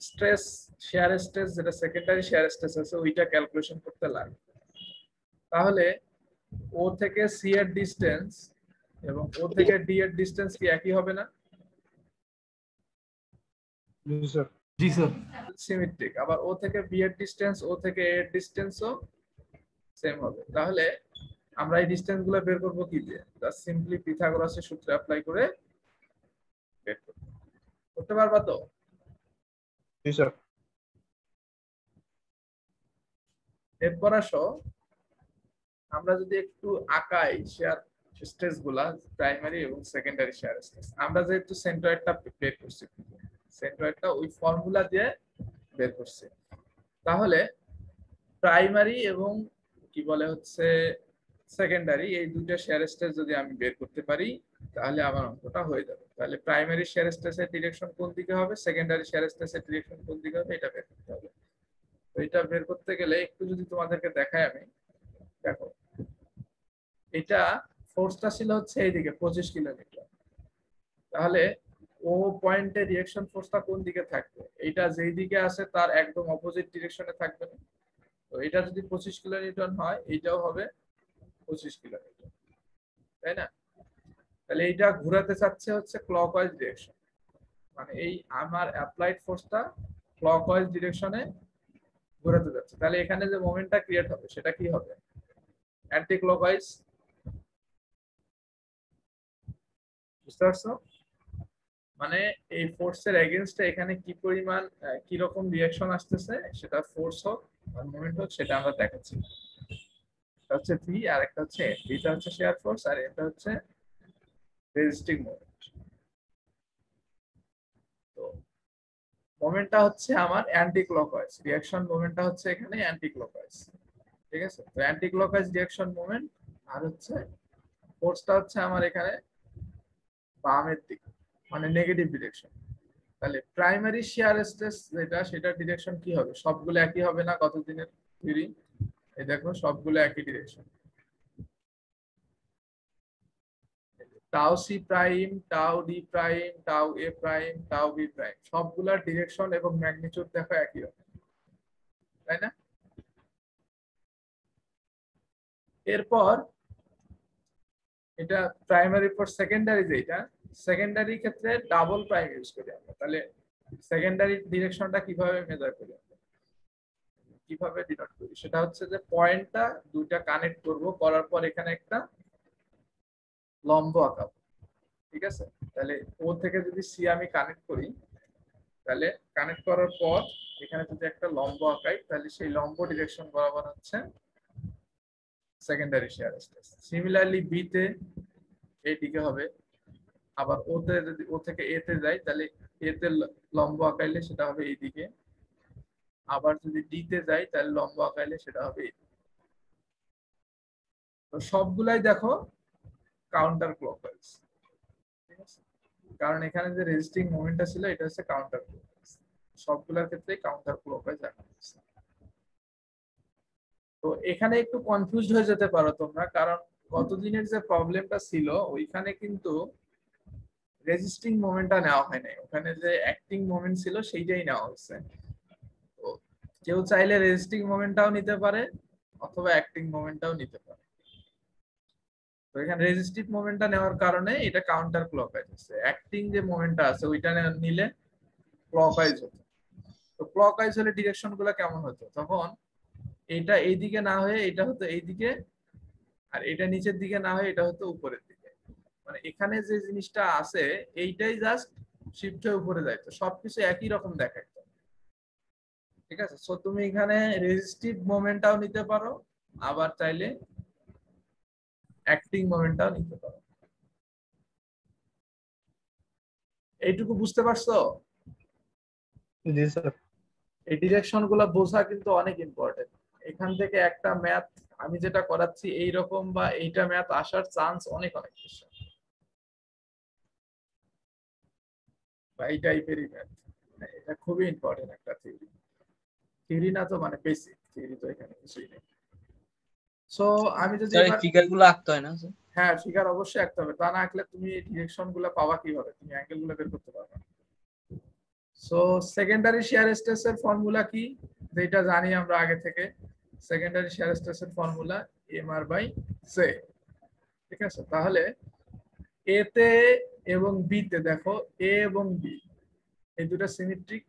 স্ট্রেস শেয়ার স্ট্রেস যেটা সেকেন্ডারি শেয়ার স্ট্রেস আছে ওইটা ক্যালকুলেশন করতে লাগে। তাহলে ও থেকে সি এর ডিসটেন্স এবং ও থেকে ডি এর ডিসটেন্স কি একই হবে না? জি স্যার। জি স্যার। সিমেট্রিক। আবার ও থেকে বি এর ডিসটেন্স ও থেকে এ এর ডিসটেন্সও সেম হবে। তাহলে আমরা এই ডিসটেন্স গুলো বের করব কি দিয়ে? জাস্ট সিম্পলি পিথাগোরাসের সূত্র অ্যাপ্লাই করে বের করতে পারবা তো? জি স্যার। এরপর আসো আমরা যদি একটু আঁকাই শেয়ার স্ট্রেস গুলা, প্রাইমারি এবং সেকেন্ডারি শেয়ার স্ট্রেস। আমরা যেহেতু সেন্ট্রয়েডটা বের করছি, সেন্ট্রয়েডটা ওই ফর্মুলা দিয়ে বের করছি, তাহলে প্রাইমারি এবং কি বলে হচ্ছে সেকেন্ডারি এই দুটো শেয়ার স্ট্রেস যদি আমি বের করতে পারি তাহলে আমার অঙ্কটা হয়ে যাবে। তাহলে প্রাইমারি শেয়ার স্ট্রেসের ডিরেকশন কোন দিকে হবে, সেকেন্ডারি শেয়ার স্ট্রেসের ডিরেকশন কোন দিকে হবে, এটা বের করতে হবে। তো এটা বের করতে গেলে একটু যদি তোমাদেরকে দেখাই আমি, দেখো এটা ফোর্সটা ছিল হচ্ছে এইদিকে 25 কিলোমিটার। তাহলে ও পয়েন্টে রিঅ্যাকশন ফোর্সটা কোন দিকে থাকবে, এটা যেই দিকে আছে তার একদম অপোজিট ডিরেকশনে থাকবে না। তো এটা যদি 25 কিলোনিউটন হয় এইটাও হবে 25 কিলোমিটার, তাই না? তাহলে এইটা ঘোরাতে চাচ্ছে হচ্ছে ক্লকওয়াইজ ডিরেকশন, মানে এই আমার অ্যাপ্লাইড ফোর্সটা ক্লকওয়াইজ ডিরেকশনে ঘোরাতে যাচ্ছে। তাহলে এখানে যে মোমেন্টটা ক্রিয়েট হবে সেটা কি হবে? Anti clockwise. বুঝতে পারছো? মানে এই ফোর্সের এগেইনস্টে এখানে কি পরিমাণ কি রকম রিঅ্যাকশন আসতেছে, সেটা ফোর্স হোক আর মোমেন্ট হোক সেটা আমরা দেখাচ্ছি। এটা হচ্ছে ভি আর একটা হচ্ছে এন। ভিটা হচ্ছে শেয়ার ফোর্স আর এটা হচ্ছে রেজিস্টিং মোমেন্ট। তো মোমেন্টটা হচ্ছে আমার অ্যান্টি ক্লকওয়াইজ, রিঅ্যাকশন মোমেন্টটা হচ্ছে এখানে অ্যান্টি ক্লকওয়াইজ। ঠিক আছে, তো অ্যান্টি ক্লকওয়াইজ রিঅ্যাকশন মোমেন্ট আর হচ্ছে ফোর্সটা হচ্ছে আমার এখানে বামের দিকে, মানে নেগেটিভ ডিরেকশন। তাহলে প্রাইমারি শেয়ার স্ট্রেস যেটা সেটার ডিরেকশন কি হবে? সবগুলো একই হবে না? কত দিনের থিওরি, এই দেখো সবগুলো একই direction. Tau C prime, tau D prime, tau A prime, tau B prime সবগুলোর ডিরেকশন এবং ম্যাগনিটিউড দেখো একই রকম, তাই না? এরপর এটা প্রাইমারি পর সেকেন্ডারি, যেটা সেকেন্ডারি ক্ষেত্রে ডাবল প্রাইম ইউজ করি আমরা। তাহলে সেকেন্ডারি ডিরেকশনটা কিভাবে মেজার করি, কিভাবে ডিনোট করি, সেটা হচ্ছে যে পয়েন্টটা দুইটা কানেক্ট করব, করার পর এখানে একটা লম্ব আঁকাবো। ঠিক আছে, তাহলে ও থেকে যদি সি আমি কানেক্ট করি তাহলে কানেক্ট করার পর এখানে যদি একটা লম্ব আঁকাই তাহলে সেই লম্ব ডিরেকশন বরাবর হচ্ছে secondary shear stress. Similarly B তে এইদিকে হবে, আবার ওতে যদি ও থেকে এ তে যাই তাহলে এ তে লম্ব আঁকাইলে সেটা হবে এইদিকে, আবার যদি ডি তে যাই তাহলে লম্ব আঁকাইলে সেটা হবে এইদিকে। তো সবগুলাই দেখো কাউন্টার ক্লকওয়াইজ, ঠিক আছে, কারণ এখানে যে রেজিস্টিং মোমেন্টটা ছিল এটা হচ্ছে কাউন্টার ক্লকওয়াইজ, সবগুলোর ক্ষেত্রে কাউন্টার ক্লকওয়াইজ আঁকা হয়েছে। তো এখানে একটু কনফিউজড হয়ে যেতে পারো তোমরা, কারণ গতদিনের যে প্রবলেমটা ছিল ওইখানে কিন্তু রেজিস্টিং মোমেন্টটা নেওয়া হয় নাই, ওখানে যে অ্যাক্টিং মোমেন্ট ছিল সেইটাই নেওয়া হয়েছে। তো কেউ চাইলে রেজিস্টিং মোমেন্টটাও নিতে পারে অথবা অ্যাক্টিং মোমেন্টটাও নিতে পারে। তো এখানে রেজিস্টিভ মোমেন্টটা নেওয়ার কারণে এটা কাউন্টার ক্লকওয়াইজ আছে, অ্যাক্টিং যে মোমেন্টটা আছে ওইটা নিলে ক্লকওয়াইজ হতো। তো ক্লকওয়াইজ হলে ডিরেকশন গুলো কেমন হতো, তখন এটা এইদিকে না হয়ে এটা হতো এইদিকে, আর এটা নিচের দিকে না হয়ে এটা হতো উপরের দিকে। মানে এখানে যে জিনিসটা আছে এইটাই জাস্ট শিফট হয়ে উপরে যাইতো, সবকিছু একই রকম দেখাইতো, ঠিক আছে। সো তুমি এখানে রেজিস্টিভ মোমেন্টটাও নিতে পারো, আবার চাইলে অ্যাক্টিং মোমেন্টটাও নিতে পারো। এইটুকু বুঝতে পারছো? জি স্যার। এই ডিরেকশন গুলো বোঝা কিন্তু অনেক ইম্পর্টেন্ট। এখান থেকে একটা ম্যাথ আমি যেটা করাচ্ছি এইরকম বা এইটা ম্যাথ আসার চান্স অনেক অনেক বেশি, বা এই টাইপেরই ম্যাথ। এটা খুবই ইম্পর্টেন্ট একটা থিওরি, থিওরি না তো মানে বেসিক থিওরি তো এখানে কিছুই নেই। সো আমি যদি স্যার এই এবার, ফিগার গুলো আঁকতে হয় না স্যার? হ্যাঁ ফিগার অবশ্যই আঁকতে হবে, তা না আঁকলে তুমি ডিরেকশন গুলো পাবা কিভাবে, তুমি অ্যাঙ্গেল গুলো বের করতে পারবে না। সো সেকেন্ডারি শিয়ার স্ট্রেস এর ফর্মুলা কি, যেটা জানি আমরা আগে থেকে, সেকেন্ডারি শিয়ার স্ট্রেস এর ফর্মুলা এমআর বাই সে, ঠিক আছে। তাহলে এ তে এবং বি তে দেখো, এ এবং বি এই দুটো সিমেট্রিক,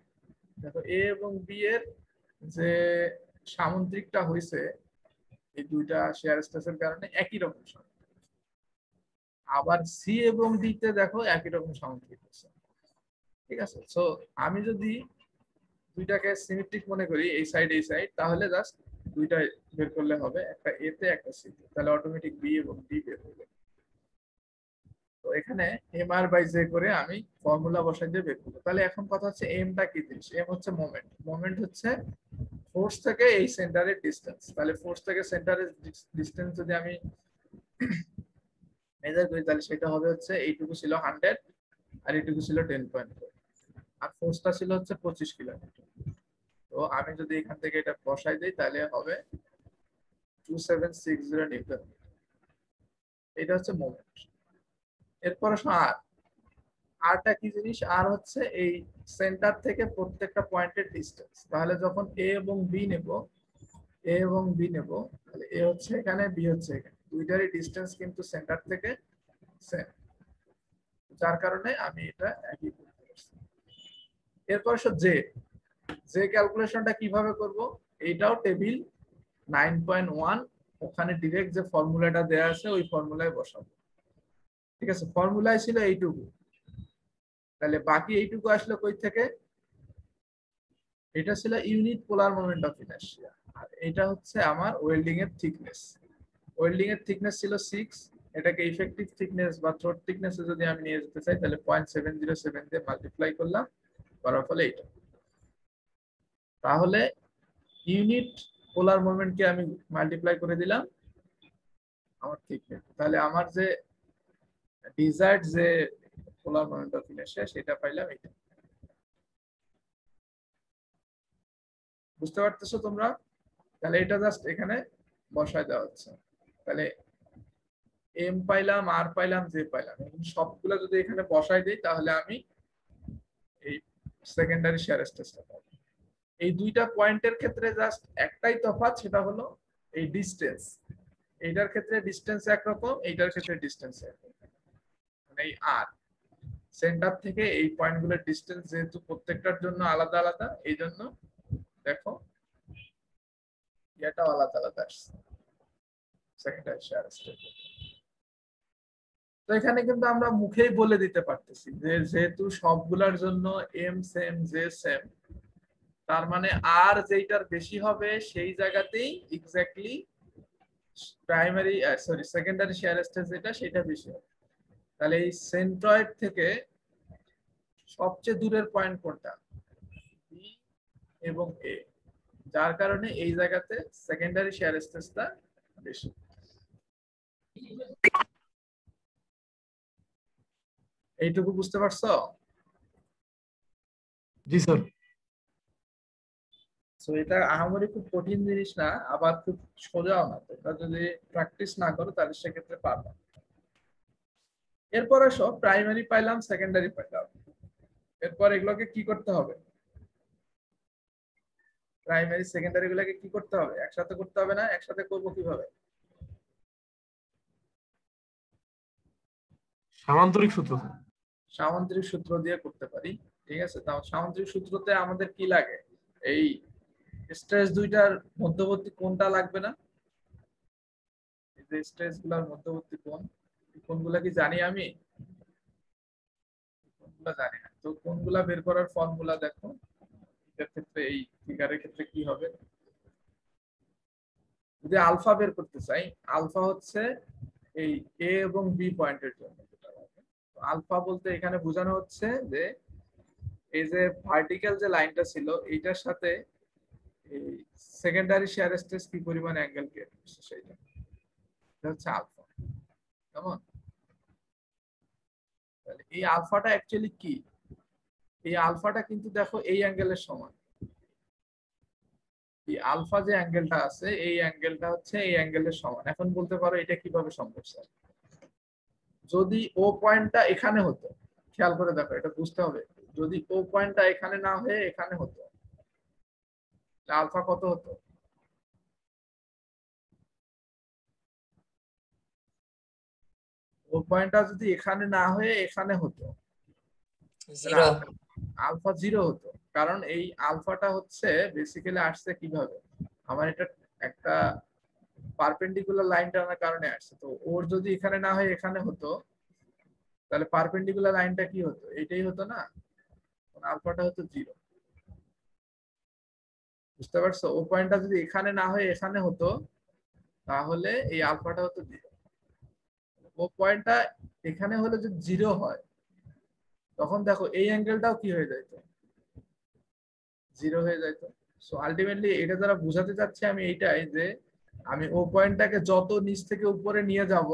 দেখো এ এবং বি এর যে সামুদ্রিকটা হয়েছে এই দুইটা শেয়ার স্ট্রেসের কারণে একই রকম সামুদ্রিক, আবার সি এবং ডি তে দেখো একই রকম সামুদ্রিক হয়েছে, ঠিক আছে। সো আমি যদি দুইটাকে সিমেট্রিক মনে করি এই সাইড এই সাইড, তাহলে জাস্ট দুইটা বের করলে হবে, একটা এ তে একটা সি তে, তাহলে অটোমেটিক বি এবং ডি বের হয়ে যাবে। তো এখানে এম আর বাই জে করে আমি ফর্মুলা বসাই দিয়ে বের করবো। তাহলে এখন কথা হচ্ছে এমটা কি জিনিস, এম হচ্ছে মোমেন্ট, মোমেন্ট হচ্ছে ফোর্স থেকে এই সেন্টারের ডিসটেন্স। তাহলে ফোর্স থেকে সেন্টারের ডিসটেন্স যদি আমি মেজার করি তাহলে সেটা হবে হচ্ছে এইটুকু ছিল 100 আর এইটুকু ছিল 10.4, আর ফোর্সটা ছিল হচ্ছে 25 কিলোমিটার। তো আমি যদি এখান থেকে এটা বসাই দিই তাহলে হবে 2760 নিউটন। এটা হচ্ছে মোমেন্ট। এরপর আসো আর, আরটা কি জিনিস, আর হচ্ছে এই সেন্টার থেকে প্রত্যেকটা পয়েন্টের ডিসটেন্স। তাহলে যখন এ এবং বি নেব, এ এবং বি নেব, তাহলে এ হচ্ছে এখানে, বি হচ্ছে এখানে, দুইটারই ডিসটেন্স কিন্তু সেন্টার থেকে সেম, যার কারণে আমি এটা একই করতে পারছি। এরপর আসো জে, যে ক্যালকুলেশনটা কিভাবে করব, এইটাও টেবিল 9.1, ওখানে ডিরেক্ট যে ফর্মুলাটা দেয়া আছে ওই ফর্মুলায় বসাবো, ঠিক আছে। ফর্মুলায় ছিল এইটুকু, তাহলে বাকি এইটুকু আসলে কই থেকে, এটা ছিল unit polar moment of inertia, আর এটা হচ্ছে আমার ওয়েল্ডিং এর থিকনেস। ওয়েল্ডিং এর থিকনেস ছিল 6, এটাকে ইফেক্টিভ থিকনেস বা থ্রোট থিকনেসে যদি আমি নিয়ে যেতে চাই তাহলে 0.707 দিয়ে মাল্টিপ্লাই করলাম, করার ফলে এটা, তাহলে ইউনিট পোলার মোমেন্টকে আমি মাল্টিপ্লাই করে দিলাম আমার থিকনেস, তাহলে আমার যে ডিজায়ার্ড যে পোলার মোমেন্ট অফ ইনার্শিয়া সেটা পাইলাম এটা। বুঝতে পারতেছো তোমরা? তাহলে এটা জাস্ট এখানে বসায় দেওয়া হচ্ছে, তাহলে এম পাইলাম, আর পাইলাম, জে পাইলাম, সবগুলো যদি এখানে বসাই দিই তাহলে আমি এই সেকেন্ডারি শিয়ার স্ট্রেসটা পাবো। এই দুইটা পয়েন্টের ক্ষেত্রে জাস্ট একটাই তফাৎ, সেটা হলো এই ডিসটেন্স, এইটার ক্ষেত্রে ডিসটেন্স একরকম, এইটার ক্ষেত্রে ডিসটেন্স একরকম, মানে এই আর সেন্টার থেকে এই পয়েন্টগুলোর ডিসটেন্স যেহেতু প্রত্যেকটার জন্য আলাদা আলাদা, এই জন্য দেখো এটাও আলাদা আলাদা আসছে সেকেন্ডারি শিয়ার স্ট্রেস। তো এখানে কিন্তু আমরা মুখেই বলে দিতে পারতেছি যে যেহেতু সবগুলোর জন্য এম সেম জে সেম, তার মানে আর যেটার বেশি হবে সেই জায়গাতেই exactly primary secondary share stress যেটা সেটা বেশি হবে। তাহলে এই সেন্ট্রয়েড থেকে সবচেয়ে দূরের পয়েন্ট কোনটা? বি এবং এ, যার কারণে এই জায়গাতে সেকেন্ডারি শেয়ার স্ট্রেসটা বেশি। এইটুকু বুঝতে পারছো? জি স্যার। তো এটা আহামরি খুব কঠিন জিনিস না, আবার খুব সোজাও না। তোমরা যদি প্র্যাকটিস না করো তাহলে সেক্ষেত্রে পারবে। এরপরে সব প্রাইমারি পাইলাম, সেকেন্ডারি পাইলাম, এরপর এগুলোকে কি করতে হবে? প্রাইমারি সেকেন্ডারি গুলোকে কি করতে হবে? একসাথে করতে হবে না? একসাথে করবো কিভাবে? সামান্তরিক সূত্র। সামান্তরিক সূত্র দিয়ে করতে পারি। ঠিক আছে, তাও সামান্তরিক সূত্রতে আমাদের কি লাগে? এই স্ট্রেস দুইটার মধ্যবর্তী কোণটা লাগবে না? এই যে স্ট্রেস গুলার মধ্যবর্তী কোণ, কোণগুলা কি জানি আমি? কোণগুলা জানি না। তো কোণগুলা বের করার ফর্মুলা দেখো। এটার ক্ষেত্রে এই ফিগারের ক্ষেত্রে কি হবে? যদি আলফা বের করতে চাই, আলফা হচ্ছে এই এ এবং বি পয়েন্টের জন্য। আলফা বলতে এখানে বোঝানো হচ্ছে যে এই যে ভার্টিক্যাল যে লাইনটা ছিল এইটার সাথে এই সেকেন্ডারি শেয়ার স্ট্রেস কি পরিমাণ অ্যাঙ্গেল ক্রিয়েট করছে সেইটা, এটা হচ্ছে আলফা। কেমন? তাহলে এই আলফাটা অ্যাকচুয়ালি কি? এই আলফাটা কিন্তু দেখো এই অ্যাঙ্গেলের সমান। এই আলফা যে অ্যাঙ্গেলটা আছে এই অ্যাঙ্গেলটা হচ্ছে এই অ্যাঙ্গেলের সমান। এখন বলতে পারো এটা কিভাবে সম্ভব স্যার? যদি ও পয়েন্টটা এখানে হতো, খেয়াল করে দেখো, এটা বুঝতে হবে, যদি ও পয়েন্টটা এখানে না হয়ে এখানে হতো আলফা কত হতো? ও পয়েন্টটা যদি এখানে না হয়ে এখানে হতো জিরো। আলফা 0 হতো। কারণ এই আলফাটা হচ্ছে বেসিক্যালি আসছে কিভাবে? আমার এটা একটা পারপেন্ডিকুলার লাইন টানার কারণে আসছে। তো ওর যদি এখানে না হয় এখানে হতো তাহলে পারপেন্ডিকুলার লাইনটা কি হতো? এটাই হতো না? আলফাটা হতো 0। বুঝতে পারছো? ও পয়েন্টটা যদি এখানে না হয়ে এখানে হতো তাহলে এই আলফাটা হতো 0। ও পয়েন্টটা এখানে হলে যদি 0 হয় তখন দেখো এই অ্যাঙ্গেলটাও কি হয়ে যাইতো? 0 হয়ে যাইতো। সো আলটিমেটলি এটা দ্বারা বোঝাতে চাচ্ছি আমি এইটাই যে আমি ও পয়েন্টটাকে যত নিচ থেকে উপরে নিয়ে যাব,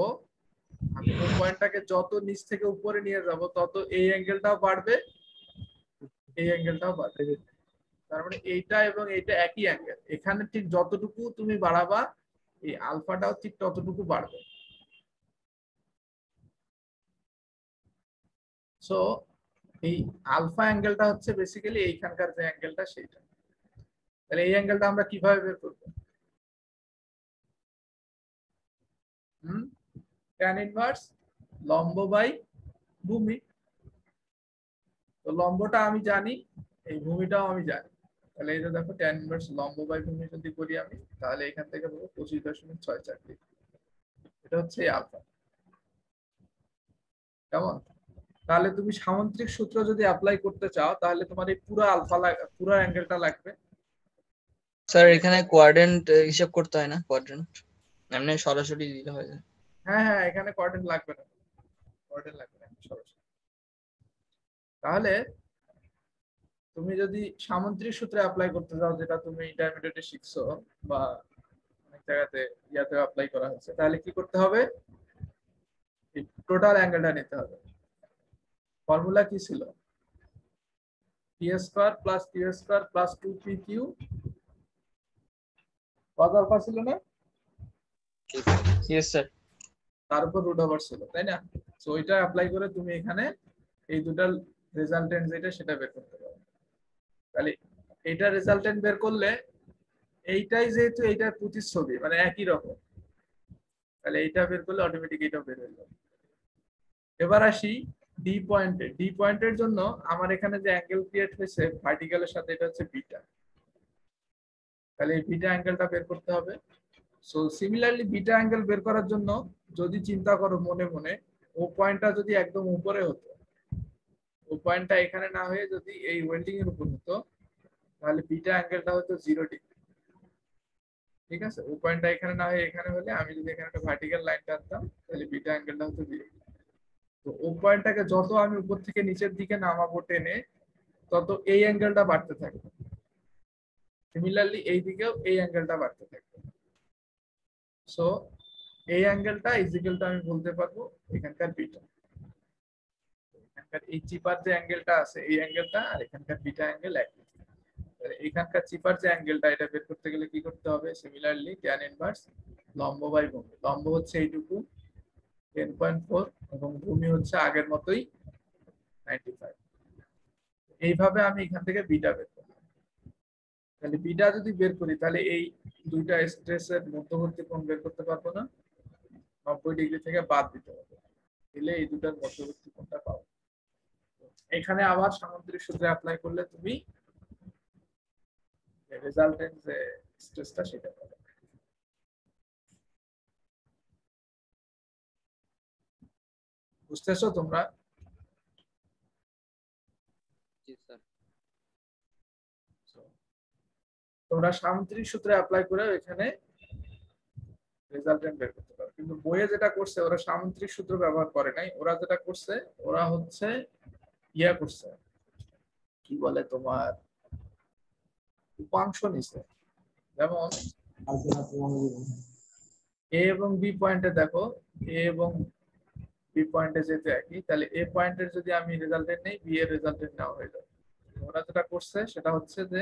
আমি ও পয়েন্টটাকে যত নিচ থেকে উপরে নিয়ে যাব তত এই অ্যাঙ্গেলটাও বাড়বে, এই অ্যাঙ্গেলটাও বাড়বে। তার মানে এইটা এবং এইটা একই অ্যাঙ্গেল। এখানে ঠিক যতটুকু তুমি বাড়াবা এই আলফাটাও ঠিক ততটুকু বাড়বে। সো এই আলফা অ্যাঙ্গেলটা হচ্ছে বেসিক্যালি এইখানকার যে অ্যাঙ্গেলটা সেইটা। তাহলে এই অ্যাঙ্গেলটা আমরা কিভাবে বের করব? tan ইনভার্স লম্ব বাই ভূমি। তো লম্বটা আমি জানি, এই ভূমিটাও আমি জানি। তাহলে এই যে দেখো tan ইনভার্স লম্ব বাই ভূমি যদি করি আমি, তাহলে এখান থেকে পাবো 25.64 ডিগ্রি। এটা হচ্ছে আলফা। কেমন? তাহলে তুমি সামান্তরিক সূত্র যদি অ্যাপ্লাই করতে চাও তাহলে তোমার এই পুরো আলফা পুরো অ্যাঙ্গেলটা লাগবে। স্যার এখানে কোয়াড্রেন্ট হিসাব করতে হয় না? কোয়াড্রেন্ট এমনি সরাসরি দিলে হয় যায়। হ্যাঁ হ্যাঁ, এখানে কোয়াড্রেন্ট লাগবে না, কোয়াড্রেন্ট লাগবে না সরাসরি। তাহলে তুমি যদি সামান্তরিক সূত্রে অ্যাপ্লাই করতে চাও, যেটা তুমি ইন্টারমিডিয়েটে শিখছো বা অনেক জায়গাতে ইয়াতে অ্যাপ্লাই করা হচ্ছে, তাহলে কি করতে হবে? এই টোটাল অ্যাঙ্গেলটা নিতে হবে। ফর্মুলা কি ছিল? P square plus Q square plus 2pq কত আলফা ছিল না? Yes sir. তার উপর রুট ওভার ছিল, তাই না? সো ওইটা অ্যাপ্লাই করে তুমি এখানে এই দুটার রেজাল্টেন্ট যেটা সেটা বের করতে পারো। তাহলে এইটা রেজাল্টেন্ট বের করলে এইটাই যেহেতু এইটার প্রতিচ্ছবি মানে একই রকম, তাহলে এইটা বের করলে অটোমেটিক এটাও বের হয়ে যাবে। এবার আসি ডি পয়েন্টে। ডি পয়েন্টের জন্য আমার এখানে যে অ্যাঙ্গেল ক্রিয়েট হয়েছে ভার্টিক্যালের সাথে, এটা হচ্ছে বিটা। তাহলে এই বিটা অ্যাঙ্গেলটা বের করতে হবে। সো সিমিলারলি বিটা অ্যাঙ্গেল বের করার জন্য যদি চিন্তা করো মনে মনে, ও পয়েন্টটা যদি একদম উপরে হতো, ও পয়েন্টটা এখানে না হয়ে যদি এই ওয়েল্ডিং এর উপর হতো, তাহলে বিটা অ্যাঙ্গেলটা হতো 0 ডিগ্রি। ঠিক আছে, ও পয়েন্টটা এখানে না হয়ে এখানে হলে আমি যদি এখানে একটা ভার্টিক্যাল লাইন টানতাম তাহলে বিটা অ্যাঙ্গেলটা হতো 0। তো ও পয়েন্টটাকে যত আমি উপর থেকে নিচের দিকে নামাবো টেনে, তত এই অ্যাঙ্গেলটা বাড়তে থাকবে। সিমিলারলি এই দিকেও এই অ্যাঙ্গেলটা বাড়তে থাকবে। সো এই অ্যাঙ্গেলটা ইজিক্যাল টু আমি বলতে পারবো এখানকার বিটা। এখানকার এই চিপার যে অ্যাঙ্গেলটা আছে এই অ্যাঙ্গেলটা আর এখানকার বিটা অ্যাঙ্গেল একই। এখানকার চিপার যে অ্যাঙ্গেলটা এটা বের করতে গেলে কি করতে হবে? সিমিলারলি ট্যান ইনভার্স লম্ব বাই ভূমি। লম্ব হচ্ছে এইটুকু 10.4 এবং ভূমি হচ্ছে আগের মতোই 95। এইভাবে আমি এখান থেকে বিটা বের করব। তাহলে বিটা যদি বের করি তাহলে এই দুইটা স্ট্রেসের মধ্যবর্তী কোণ বের করতে পারবো না, 90 ডিগ্রি থেকে বাদ দিতে হবে, দিলে এই দুটার মধ্যবর্তী কোণটা পাবো। এখানে আবার সামুদ্রিক সূত্রে অ্যাপ্লাই করলে তুমি রেজাল্টেন্ট যে স্ট্রেসটা সেটা পাবে। বুঝতেছো তোমরা? জি স্যার। তোমরা সামুদ্রিক সূত্রে অ্যাপ্লাই করে এখানে রেজাল্টেন্ট বের করতে পারো। কিন্তু বইয়ে যেটা করছে ওরা সামুদ্রিক সূত্র ব্যবহার করে নাই, ওরা যেটা করছে ওরা হচ্ছে ইয়া করছে, কি বলে তোমার, উপাংশ নিছে। যেমন এ এবং বি পয়েন্টে দেখো, এ এবং বি পয়েন্টে যেতে একই, তাহলে এ পয়েন্টের যদি আমি রেজাল্টেন্ট নেই, বি এর রেজাল্টেন্ট নেওয়া হয়ে যাবে। ওরা যেটা করছে সেটা হচ্ছে যে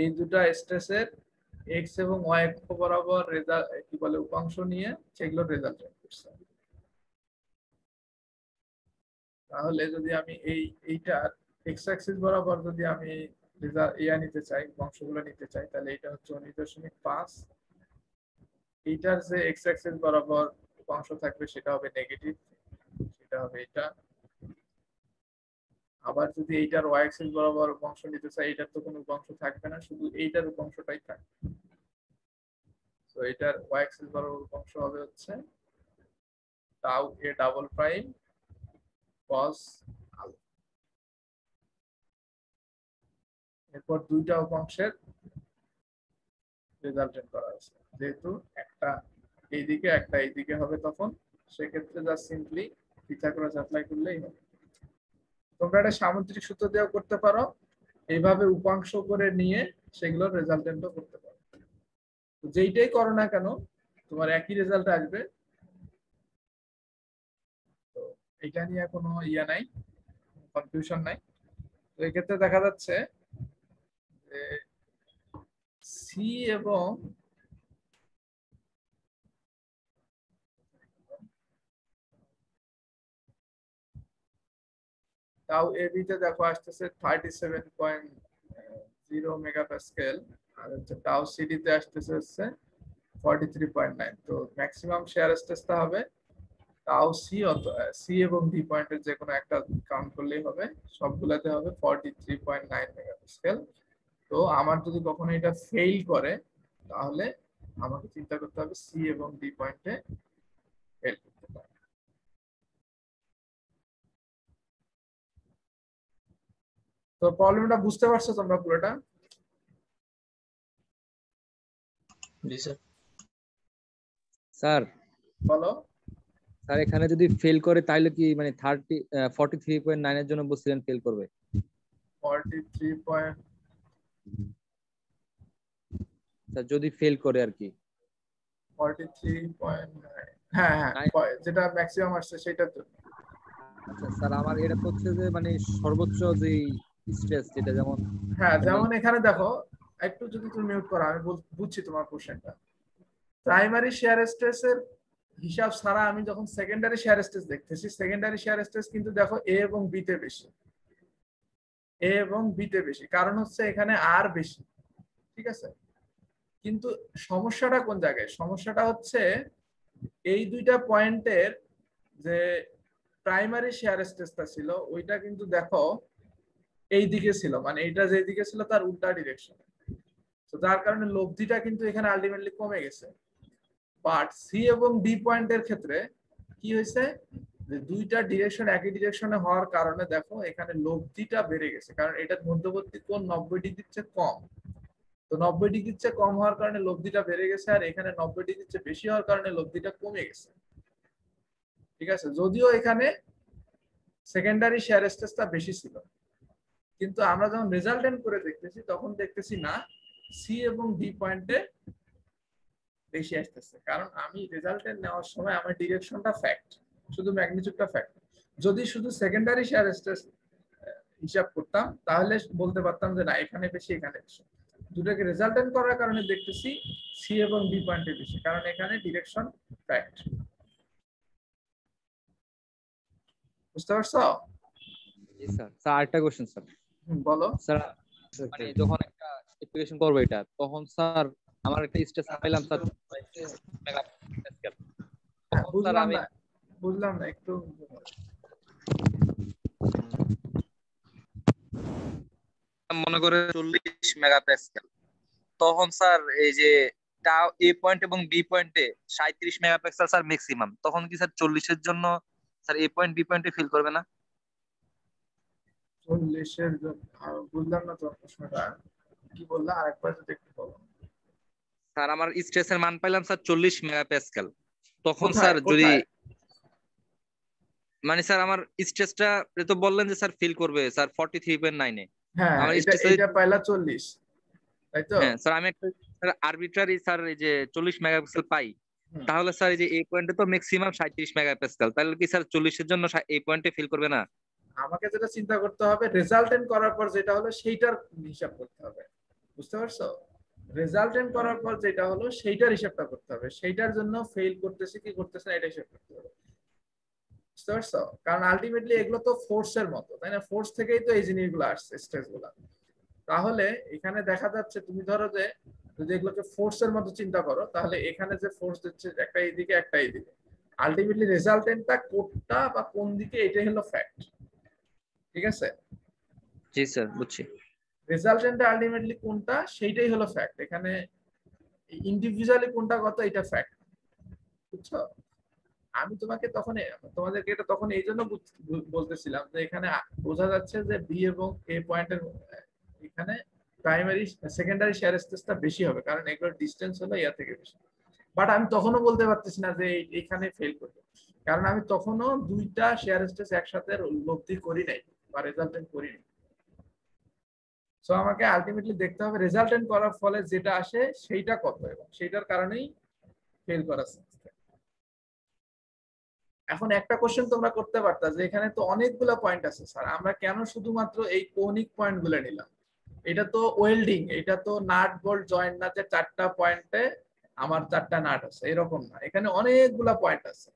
এই দুটা স্ট্রেসের এক্স এবং ওয়াই অক্ষ বরাবর কি বলে উপাংশ নিয়ে সেগুলো রেজাল্টেন্ট করছে। তাহলে যদি আমি এইটার এক্স অ্যাক্সিস বরাবর যদি আমি নিতে চাই, উপাংশগুলো নিতে চাই, তাহলে এটা হচ্ছে 19.5। এইটার যে এক্স অ্যাক্সিস বরাবর উপাংশ থাকবে সেটা হবে নেগেটিভ, সেটা হবে এটা। আবার যদি এইটার ওয়াই অ্যাক্সিস বরাবর উপাংশ নিতে চাই, এটার তো কোনো উপাংশ থাকবে না, শুধু এইটার উপাংশটাই থাকবে। তো এটার ওয়াই অ্যাক্সিস বরাবর উপাংশ হবে হচ্ছে tau A double prime cos alpha. এরপর দুইটা উপাংশের রেজাল্টেন্ট করা আছে, যেহেতু একটা এইদিকে একটা এইদিকে হবে, তখন সেক্ষেত্রে জাস্ট সিম্পলি পিথাগোরাস অ্যাপ্লাই করলেই হবে। তোমরা এটা সামুদ্রিক সূত্র দিয়েও করতে পারো, এইভাবে উপাংশ করে নিয়ে সেগুলোর রেজাল্টেন্টও করতে পারো। যেইটাই করো না কেন তোমার একই রেজাল্ট আসবে। তো এটা নিয়ে কোনো ইয়া নাই, কনফিউশন নাই। তো এক্ষেত্রে দেখা যাচ্ছে যে সি এবং তাও এবি তে দেখো আসতেছে 37.0 মেগাপ্যাসকেল, আর হচ্ছে টাও সিডি তে আসতেছে হচ্ছে 43.9। তো ম্যাক্সিমাম শেয়ার স্ট্রেসটা হবে টাও সি, সি এবং ডি পয়েন্টের যে কোনো একটা কাউন্ট করলেই হবে, সবগুলাতে হবে 43.9 মেগাপ্যাসকেল। তো আমার যদি কখনো এটা ফেল করে তাহলে আমাকে চিন্তা করতে হবে সি এবং ডি পয়েন্টে ফেল করতে পারে। তো প্রবলেমটা বুঝতে পারছো তোমরা পুরোটা? জি স্যার। স্যার বলো। স্যার এখানে যদি ফেল করে তাহলে কি মানে 43.9 এর জন্য বলছিলেন ফেল করবে? 43. স্যার যদি ফেল করে আর কি 43.9, হ্যাঁ হ্যাঁ, যেটা ম্যাক্সিমাম আসছে সেটার জন্য। আচ্ছা স্যার, আমার এটা তো হচ্ছে যে মানে সর্বোচ্চ যে স্ট্রেস যেটা, যেমন হ্যাঁ, যেমন এখানে দেখো, একটু যদি তুমি মিউট করো, আমি বুঝছি তোমার কোশ্চেনটা। প্রাইমারি শেয়ার স্ট্রেসের হিসাব ছাড়া আমি যখন সেকেন্ডারি শেয়ার স্ট্রেস দেখতেছি, সেকেন্ডারি শেয়ার স্ট্রেস কিন্তু দেখো এ এবং বি তে বেশি, এ এবং বি তে বেশি, কারণ হচ্ছে এখানে আর বেশি। ঠিক আছে, কিন্তু সমস্যাটা কোন জায়গায়? সমস্যাটা হচ্ছে এই দুইটা পয়েন্টের যে প্রাইমারি শেয়ার স্ট্রেসটা ছিল ওইটা কিন্তু দেখো এই দিকে ছিল, মানে এইটা যে দিকে ছিল তার উল্টা ডিরেকশন। তো যার কারণে লব্ধিটা কিন্তু এখানে আলটিমেটলি কমে গেছে। বাট সি এবং ডি পয়েন্টের ক্ষেত্রে কি হয়েছে, যে দুইটা ডিরেকশন একই ডিরেকশনে হওয়ার কারণে দেখো এখানে লব্ধিটা বেড়ে গেছে, কারণ এটার মধ্যবর্তী কোণ 90 ডিগ্রির চেয়ে কম। তো 90 ডিগ্রির চেয়ে কম হওয়ার কারণে লব্ধিটা বেড়ে গেছে, আর এখানে 90 ডিগ্রির চেয়ে বেশি হওয়ার কারণে লব্ধিটা কমে গেছে। ঠিক আছে, যদিও এখানে সেকেন্ডারি শেয়ার স্ট্রেসটা বেশি ছিল, কিন্তু আমরা যখন রেজাল্টেন্ট করে দেখতেছি তখন দেখতেছি না, সি এবং ডি পয়েন্টে বেশি আসতেছে। কারণ আমি রেজাল্টেন্ট নেওয়ার সময় আমার ডিরেকশনটা ফ্যাক্ট, শুধু ম্যাগনিটিউডটা ফ্যাক্ট। যদি শুধু সেকেন্ডারি শেয়ার স্ট্রেস হিসাব করতাম তাহলে বলতে পারতাম যে না এখানে বেশি এখানে বেশি। দুটোকে রেজাল্টেন্ট করার কারণে দেখতেছি সি এবং ডি পয়েন্টে বেশি, কারণ এখানে ডিরেকশন ফ্যাক্ট। বুঝতে পারছো? জি স্যার। স্যার আরেকটা কোশ্চেন স্যার। বলো। স্যার মানে যখন একটা অ্যাপ্লিকেশন করবো এটা, তখন স্যার আমার একটা স্ট্রেস পেলাম স্যার মেগাপ্যাসকেল। তখন স্যার আমি বুঝলাম না একটু। মনে করে 40 মেগাপ্যাসকেল, তখন স্যার এই যে এ পয়েন্ট এবং বি পয়েন্টে 37 মেগাপিক্সেল স্যার ম্যাক্সিমাম, তখন কি স্যার 40 এর জন্য স্যার এ পয়েন্ট বি পয়েন্টে ফিল করবে না? 40 এর জন্য বুঝলাম না তোমার প্রশ্নটা কি বললা, আরেকবার যদি একটু বলো। স্যার আমার স্ট্রেসের মান পাইলাম স্যার 40 মেগাপ্যাসকেল, তখন কোথায় স্যার যদি কোথায়? মানে স্যার আমার স্ট্রেসটা তো বললেন যে স্যার ফিল করবে স্যার 43.9 এ। হ্যাঁ আমার এটা স্ট্রেস এটা পাইলা 40, তাই তো? হ্যাঁ স্যার আমি একটা স্যার আরবিট্রারি স্যার এই যে 40 মেগাপিক্সেল পাই, তাহলে স্যার এই যে এই পয়েন্টে তো ম্যাক্সিমাম 37 মেগাপিক্সেল, তাহলে কি স্যার 40 এর জন্য এই পয়েন্টে ফিল করবে না? আমাকে যেটা চিন্তা করতে হবে রেজাল্টেন্ট করার পর যেটা হলো সেইটার হিসাব করতে হবে। বুঝতে পারছো? রেজাল্টেন্ট করার পর যেটা হলো সেইটার হিসাবটা করতে হবে, সেইটার জন্য ফেল করতেছে কি করতেছে না এটা হিসাব করতে হবে। বুঝতে পারছো? কারণ আলটিমেটলি এগুলো তো ফোর্সের মতো, তাই না? ফোর্স থেকেই তো এই জিনিসগুলো আসছে, স্ট্রেস গুলা। তাহলে এখানে দেখা যাচ্ছে তুমি ধরো যে যদি এগুলোকে ফোর্সের মতো চিন্তা করো, তাহলে এখানে যে ফোর্স দিচ্ছে একটা এইদিকে একটা এইদিকে, আলটিমেটলি রেজাল্টেন্টটা কোনটা বা কোন দিকে এটাই হলো ফ্যাক্ট। ঠিক আছে? জি স্যার বুঝছি। রেজাল্টেন্টটা আলটিমেটলি কোনটা সেইটাই হলো ফ্যাক্ট, এখানে ইন্ডিভিজুয়ালি কোনটা কত এটা ফ্যাক্ট। বুঝছো? আমি তোমাদেরকে এটা তখন এই জন্য বলতেছিলাম যে এখানে বোঝা যাচ্ছে যে বি এবং এ পয়েন্টের এখানে প্রাইমারি সেকেন্ডারি শেয়ার স্ট্রেসটা বেশি হবে, কারণ এগুলোর ডিসটেন্স হলো ইয়া থেকে বেশি। বাট আমি তখনও বলতে পারতেছি না যে এখানে ফেল করবে, কারণ আমি তখনও দুইটা শেয়ার স্ট্রেস একসাথে লব্ধি করি নাই বা রেজাল্টেন্ট করি নাই। সো আমাকে আলটিমেটলি দেখতে হবে রেজাল্টেন্ট করার ফলে যেটা আসে সেইটা কত, এবং সেইটার কারণেই ফেল করার চান্স থাকে। এখন একটা কোশ্চেন তোমরা করতে পারতা যে এখানে তো অনেকগুলো পয়েন্ট আছে স্যার, আমরা কেন শুধুমাত্র এই কৌণিক পয়েন্ট গুলো নিলাম? এটা তো ওয়েল্ডিং, এটা তো নাট বোল্ট জয়েন্ট না যে 4টা পয়েন্টে আমার 4টা নাট আছে, এরকম না, এখানে অনেকগুলা পয়েন্ট আছে।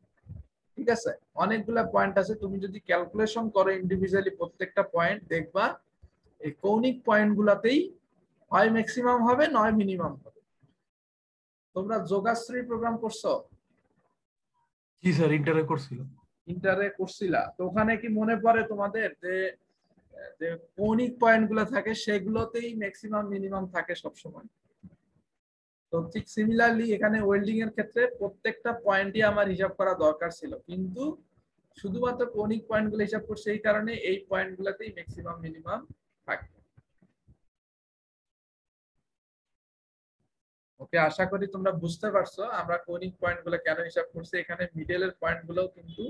ঠিক আছে, অনেকগুলা পয়েন্ট আছে, তুমি যদি ক্যালকুলেশন করো ইন্ডিভিজুয়ালি প্রত্যেকটা পয়েন্ট দেখবা এই কৌণিক পয়েন্ট গুলাতেই হয় ম্যাক্সিমাম হবে নয় মিনিমাম হবে। তোমরা যোগাশ্রী প্রোগ্রাম করছো? জি স্যার, ইন্টারে করছিল। ইন্টারে করছিলা তো ওখানে কি মনে পড়ে তোমাদের যে যে কৌণিক পয়েন্ট গুলো থাকে সেগুলোতেই ম্যাক্সিমাম মিনিমাম থাকে সবসময়? তো ঠিক সিমিলারলি এখানে ওয়েল্ডিং এর ক্ষেত্রে প্রত্যেকটা পয়েন্টই আমার হিসাব করা দরকার ছিল, কিন্তু শুধুমাত্র কৌণিক পয়েন্ট গুলো হিসাব করছে এই কারণে এই পয়েন্ট গুলোতেই ম্যাক্সিমাম মিনিমাম থাকে। ওকে, আশা করি তোমরা বুঝতে পারছো আমরা কৌণিক পয়েন্ট গুলো কেন হিসাব করছি। এখানে মিডলের পয়েন্ট গুলো কিন্তু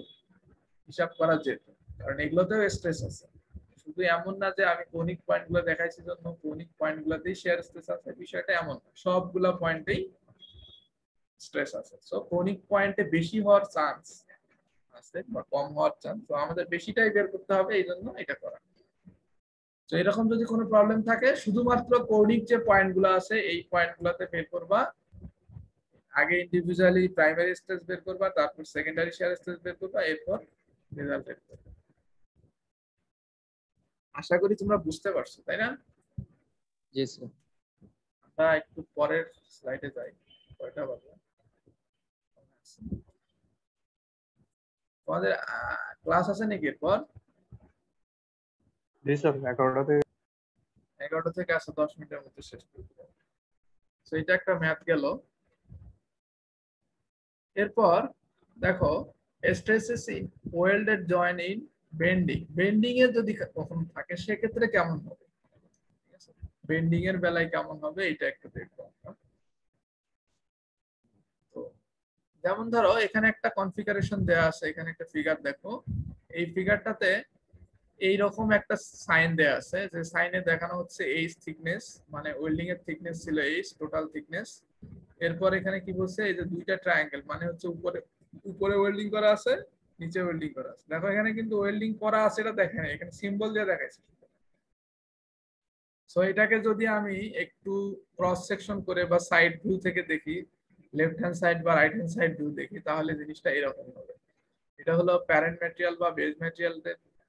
হিসাব করা যেত, কারণ এগুলোতেও স্ট্রেস আছে। শুধু এমন না যে আমি কৌণিক পয়েন্ট গুলো দেখাইছি জন্য কৌণিক পয়েন্ট গুলোতেই শেয়ার স্ট্রেস আছে, বিষয়টা এমন না, সবগুলা পয়েন্টেই স্ট্রেস আছে। সো কৌণিক পয়েন্টে বেশি হওয়ার চান্স আছে বা কম হওয়ার চান্স, তো আমাদের বেশিটাই বের করতে হবে, এই জন্য এটা করা। তো এরকম যদি কোনো প্রবলেম থাকে শুধুমাত্র কৌণিক যে পয়েন্ট গুলো আছে এই পয়েন্ট গুলোতে বের করবা, আগে ইন্ডিভিজুয়ালি প্রাইমারি স্ট্রেস বের করবা, তারপর সেকেন্ডারি শেয়ার স্ট্রেস বের করবা, এরপর রেজাল্ট বের করবা। আশা করি তোমরা বুঝতে পারছো, তাই না? জি স্যার। আমরা একটু পরের স্লাইডে যাই। কয়টা বাজে? তোমাদের ক্লাস আছে নাকি এরপর? জি স্যার, 11টা থেকে 11টা থেকে আছে, 10 মিনিটের মধ্যে শেষ করে দেব। তো এটা একটা ম্যাথ গেল। এরপর দেখো stress is welded joint in bending, bending এ যদি কখনো থাকে সেক্ষেত্রে কেমন হবে, বেন্ডিং এর বেলায় কেমন হবে এটা একটু দেখবো আমরা। তো যেমন ধরো এখানে একটা কনফিগারেশন দেয়া আছে, এখানে একটা ফিগার দেখো, এই ফিগারটাতে এইরকম একটা সাইন দেয়া আছে, যে সাইনে দেখানো হচ্ছে এইচ থিকনেস, মানে ওয়েল্ডিং এর থিকনেস ছিল এইচ টোটাল থিকনেস। এরপর এখানে কি বলছে, এই যে দুইটা ট্রায়াঙ্গেল, মানে হচ্ছে উপরে উপরে ওয়েল্ডিং করা আছে, নিচে ওয়েল্ডিং করা আছে। দেখো এখানে কিন্তু ওয়েল্ডিং করা আছে এটা দেখেন, এখানে সিম্বল দিয়ে দেখাইছে। সো এটাকে যদি আমি একটু ক্রস সেকশন করে বা সাইড ভিউ থেকে দেখি, লেফট হ্যান্ড সাইড বা রাইট হ্যান্ড সাইড ভিউ দেখি, তাহলে জিনিসটা এরকম হবে। এটা হলো প্যারেন্ট ম্যাটেরিয়াল বা বেস ম্যাটেরিয়াল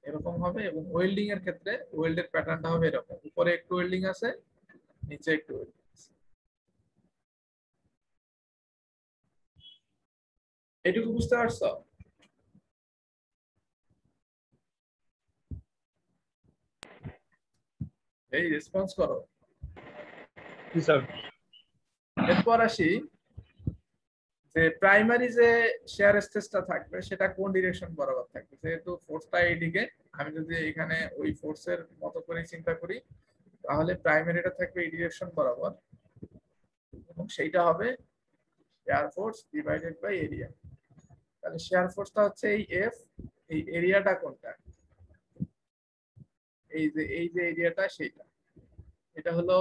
এরকম হবে, এবং ওয়েল্ডিং এর ক্ষেত্রে ওয়েল্ডের প্যাটার্নটা হবে এরকম, উপরে একটু ওয়েল্ডিং আছে, নিচে একটু ওয়েল্ডিং আছে। এটুকু বুঝতে পারছো? এই রেসপন্স করো। জি স্যার। এরপর আসি যে প্রাইমারি যে শেয়ার স্ট্রেসটা থাকবে সেটা কোন ডিরেকশন বরাবর থাকবে। যেহেতু ফোর্সটা এইদিকে, আমি যদি এখানে ওই ফোর্সের মতো করে চিন্তা করি, তাহলে প্রাইমারিটা থাকবে এই ডিরেকশন বরাবর, এবং সেইটা হবে shear force divided by area. তাহলে শেয়ার ফোর্সটা হচ্ছে এই এফ, এই এরিয়াটা কোনটা, এই যে এরিয়াটা সেইটা, এটা হলো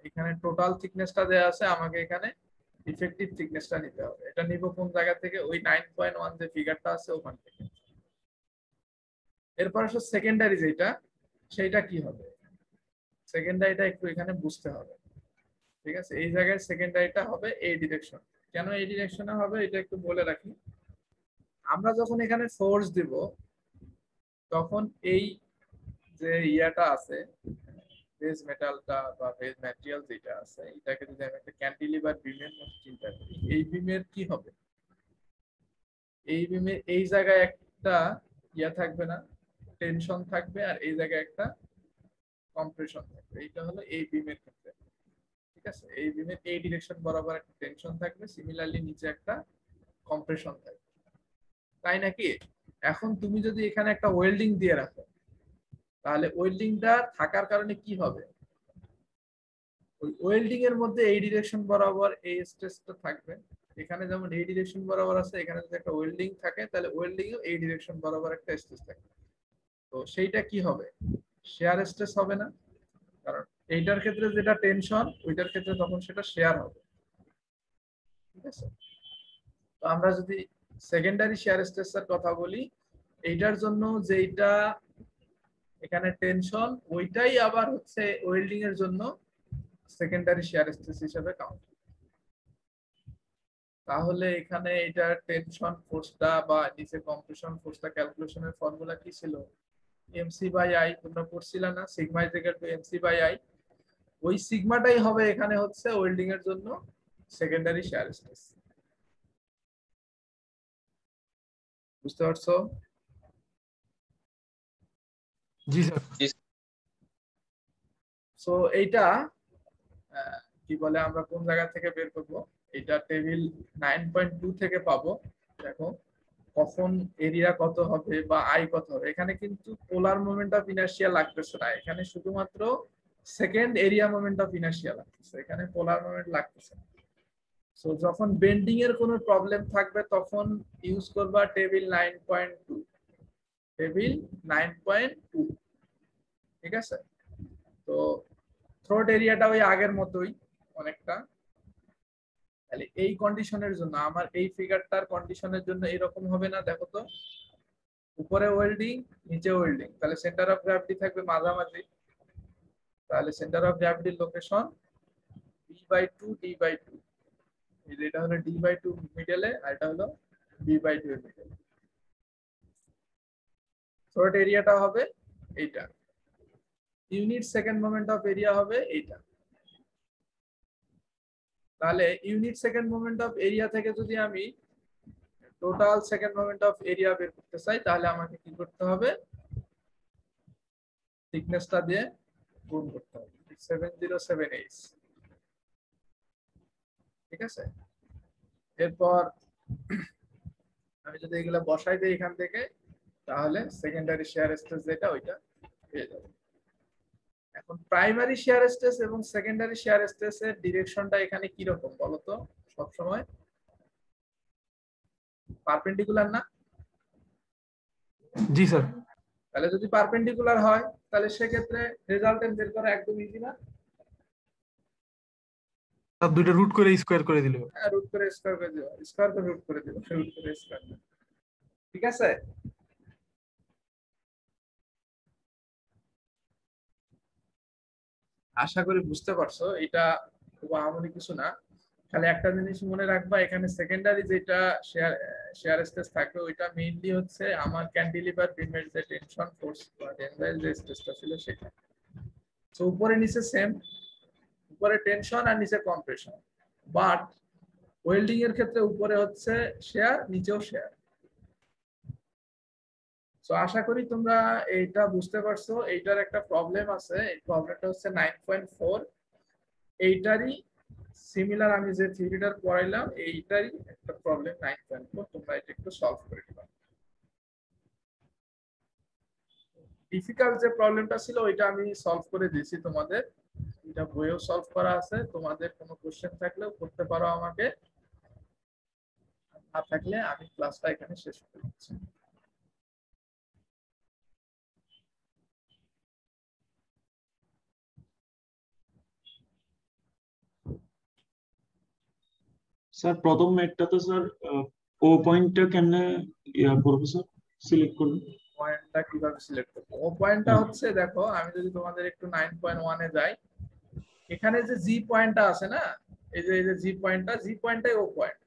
এখানে টোটাল থিকনেসটা দেয়া আছে, আমাকে এখানে ইফেক্টিভ থিকনেসটা নিতে হবে। এটা নিব কোন জায়গা থেকে, ওই 9.1 যে ফিগারটা আছে ওখান থেকে। এরপর আসলে সেকেন্ডারি যেটা, সেইটা কি হবে, সেকেন্ডারিটা একটু এখানে বুঝতে হবে। ঠিক আছে, এই জায়গায় সেকেন্ডারিটা হবে এই ডিরেকশন। কেন এই ডিরেকশনে হবে এটা একটু বলে রাখি। আমরা যখন এখানে ফোর্স দিব, তখন এই যে ইয়াটা আছে, বেস মেটালটা বা বেস ম্যাটেরিয়াল যেটা আছে, এটাকে যদি আমি একটা ক্যান্টিলিভার বিমের মতো চিন্তা করি, এই বিমের কি হবে, এই বিমের এই জায়গায় একটা ইয়া থাকবে না, টেনশন থাকবে, আর এই জায়গায় একটা কম্প্রেশন থাকবে। এইটা হলো এই বিমের ক্ষেত্রে। ঠিক আছে, এই বিমের এই ডিরেকশন বরাবর একটা টেনশন থাকবে, সিমিলারলি নিচে একটা কম্প্রেশন থাকবে, তাই নাকি? এখন তুমি যদি এখানে একটা ওয়েল্ডিং দিয়ে রাখো, তাহলে ওয়েল্ডিংটা থাকার কারণে কি হবে, ওই ওয়েল্ডিং এর মধ্যে এই ডিরেকশন বরাবর এই স্ট্রেসটা থাকবে। এখানে যেমন এই ডিরেকশন বরাবর আছে, এখানে যদি একটা ওয়েল্ডিং থাকে, তাহলে ওয়েল্ডিং এও এই ডিরেকশন বরাবর একটা স্ট্রেস থাকে। তো সেইটা কি হবে, শেয়ার স্ট্রেস হবে না, কারণ এইটার ক্ষেত্রে যেটা টেনশন, ওইটার ক্ষেত্রে তখন সেটা শেয়ার হবে। ঠিক আছে, তো আমরা যদি সেকেন্ডারি শেয়ার স্ট্রেসের কথা বলি, এইটার জন্য যেটা এখানে টেনশন, ওইটাই আবার হচ্ছে ওয়েল্ডিং এর জন্য সেকেন্ডারি শেয়ার স্ট্রেস হিসেবে কাউন্ট। তাহলে এখানে এটা টেনশন ফোর্সটা বা নিচে কম্প্রেশন ফোর্সটা ক্যালকুলেশনের ফর্মুলা কি ছিল, এমসি বাই আই, তোমরা পড়ছিলা না, sigma is equal to MC by I. ওই সিগমাটাই হবে এখানে হচ্ছে ওয়েল্ডিং এর জন্য সেকেন্ডারি শেয়ার স্ট্রেস। বুঝতে পারছো? জি স্যার। সো এইটা কি বলে, আমরা কোন জায়গা থেকে বের করবো, এটা টেবিল 9.2 থেকে পাবো। দেখো কখন এরিয়া কত হবে বা আই কত হবে, এখানে কিন্তু পোলার মোমেন্ট অফ ইনার্শিয়া লাগতেছে না, এখানে শুধুমাত্র second area moment of inertia লাগতেছে, এখানে পোলার মোমেন্ট লাগতেছে না। সো যখন বেন্ডিং এর কোনো প্রবলেম থাকবে তখন ইউজ করবা টেবিল 9.2, টেবিল 9.2। ঠিক আছে, তো থ্রোট এরিয়াটা ওই আগের মতোই অনেকটা। তাহলে এই কন্ডিশনের জন্য আমার এই ফিগারটার কন্ডিশনের জন্য এরকম হবে না, দেখো তো, উপরে ওয়েল্ডিং নিচে ওয়েল্ডিং, তাহলে সেন্টার অফ গ্র্যাভিটি থাকবে মাঝামাঝি, তাহলে centre of গ্র্যাভিটির location b/2 d/2, এটা হলো d/2 মিডলে, আর এটা হলো b/2 এর মিডলে। থ্রোট এরিয়াটা হবে এইটা, unit second moment of area হবে এইটা। তাহলে unit second moment of area থেকে যদি আমি total second moment of area বের করতে চাই, তাহলে আমাকে কি করতে হবে, থিকনেসটা দিয়ে গুণ করতে হবে, 7078। ঠিক আছে, এরপর আমি যদি এগুলো বসাই দিই এখান থেকে, তাহলে সেকেন্ডারি শেয়ার স্ট্রেস যেটা ওইটা পেয়ে যাবে। এখন প্রাইমারি শেয়ার স্ট্রেস এবং সেকেন্ডারি শেয়ার স্ট্রেসের ডিরেকশনটা এখানে কি রকম বলতো? সব সময় পারপেন্ডিকুলার না? জি স্যার। তাহলে যদি পারপেন্ডিকুলার হয় তাহলে সেক্ষেত্রে রেজাল্টেন্ট বের করা একদম ইজি না? তার দুইটা রুট করে স্কোয়ার করে দিলে হবে। রুট করে স্কয়ার করে দিও, স্কয়ার করে রুট করে দিও, রুট করে স্কয়ার। ঠিক আছে? আশা করি বুঝতে পারছো। এটা খুব আহামরি কিছু না, খালি একটা জিনিস মনে রাখবা, এখানে সেকেন্ডারি যেটা শেয়ার স্ট্রেস থাকবে ওইটা মেইনলি হচ্ছে আমার ক্যান্টিলিভার বিমের যে টেনশন ফোর্স বা টেনসাইল যে স্ট্রেসটা ছিল সেটা। তো উপরে নিচে সেম, উপরে টেনশন আর নিচে কম্প্রেশন, বাট ওয়েল্ডিং এর ক্ষেত্রে উপরে হচ্ছে শেয়ার, নিচেও শেয়ার। তো আশা করি তোমরা এইটা বুঝতে পারছো। এইটার একটা প্রবলেম আছে, এই প্রবলেমটা হচ্ছে 9.4। এইটারই সিমিলার আমি যে থিওরিটার পড়াইলাম এইটারই একটা প্রবলেম 9.4। তোমরা এটা একটু সলভ করে দিবা। ডিফিকাল্ট যে প্রবলেমটা ছিল ওইটা আমি সলভ করে দিয়েছি তোমাদের, এটা বইয়েও সলভ করা আছে। তোমাদের কোনো কোশ্চেন থাকলেও করতে পারো আমাকে, না থাকলে আমি ক্লাসটা এখানে শেষ করে দিচ্ছি। স্যার প্রথম ম্যাথটাতে স্যার ও পয়েন্টটা কেমনে করবো স্যার, সিলেক্ট করবো? পয়েন্টটা কিভাবে সিলেক্ট করবো? ও পয়েন্টটা হচ্ছে, দেখো আমি যদি তোমাদের একটু 9.1 এ যাই, এখানে যে জি পয়েন্টটা আছে না, এই যে জি পয়েন্টটাই ও পয়েন্ট,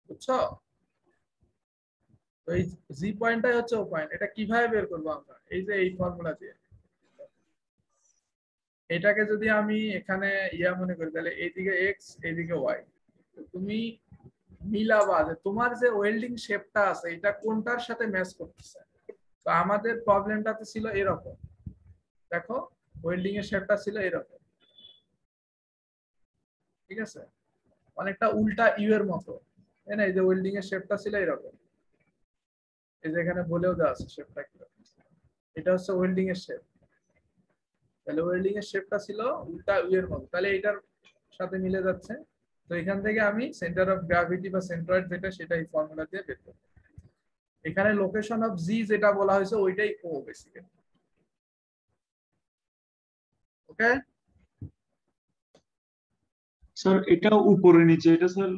বুঝছো? তো এই জি পয়েন্টটাই হচ্ছে ও পয়েন্ট। এটা কিভাবে বের করবো আমরা? এই যে এই ফর্মুলা দিয়ে, এটাকে যদি আমি এখানে মনে করি, তাহলে এইদিকে এক্স এইদিকে ওয়াই, তুমি মিলাবা যে তোমার যে ওয়েল্ডিং শেপটা আছে এটা কোনটার সাথে ম্যাচ করতেছে। তো আমাদের প্রবলেমটাতে ছিল এরকম, দেখো ওয়েল্ডিং এর শেপটা ছিল এরকম, ঠিক আছে, অনেকটা উল্টা ইউ এর মতো, তাই না? এই যে ওয়েল্ডিং এর শেপটা ছিল এরকম, এই যে এখানে বলেও দেওয়া আছে শেপটা কিরকম। এটা হচ্ছে ওয়েল্ডিং এর শেপ, তাহলে ওয়েল্ডিং এর শেপটা ছিল উল্টা ইউ এর মতো, তাহলে এটার সাথে মিলে যাচ্ছে। তো এখান থেকে আমি সেন্টার অফ গ্র্যাভিটি বা সেন্ট্রয়েড যেটা, সেটা এই ফর্মুলা দিয়ে বের করব। এখানে লোকেশন অফ জি যেটা বলা হয়েছে ওইটাই ও বেসিক্যালি। ওকে স্যার এটা উপরে নিচে, এটা স্যার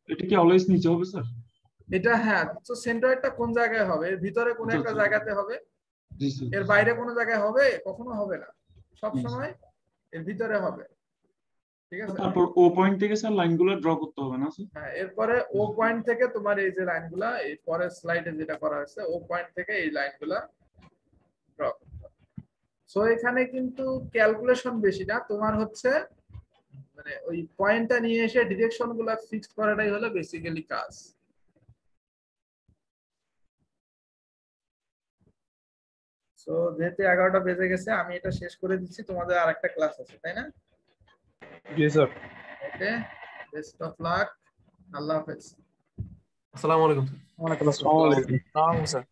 এটা কি অলওয়েজ নিচে হবে স্যার? এটা হ্যাঁ, তো সেন্ট্রয়েডটা কোন জায়গায় হবে? এর ভিতরে কোন একটা জায়গাতে হবে, জি স্যার। এর বাইরে কোনো জায়গায় হবে? কখনো হবে না, সব সময় এর ভিতরে হবে। ঠিক আছে? তারপর ও পয়েন্ট থেকে স্যার লাইনগুলো ড্র করতে হবে না স্যার? হ্যাঁ, এরপরে ও পয়েন্ট থেকে তোমার এই যে লাইনগুলা, এই পরের স্লাইডে যেটা করা হয়েছে, ও পয়েন্ট থেকে এই লাইনগুলা ড্র করতে হবে। সো এখানে কিন্তু ক্যালকুলেশন বেশি না, তোমার হচ্ছে মানে ওই পয়েন্টটা নিয়ে এসে ডিরেকশন গুলা ফিক্সড করাটাই হলো বেসিক্যালি কাজ। সো যেহেতু 11টা বেজে গেছে, আমি এটা শেষ করে দিচ্ছি, তোমাদের আরেকটা ক্লাস আছে তাই না? জি sir. Okay, best of luck, আল্লাহ হাফেজ। আসসালামু আলাইকুম। আসসালামু আলাইকুম স্যার।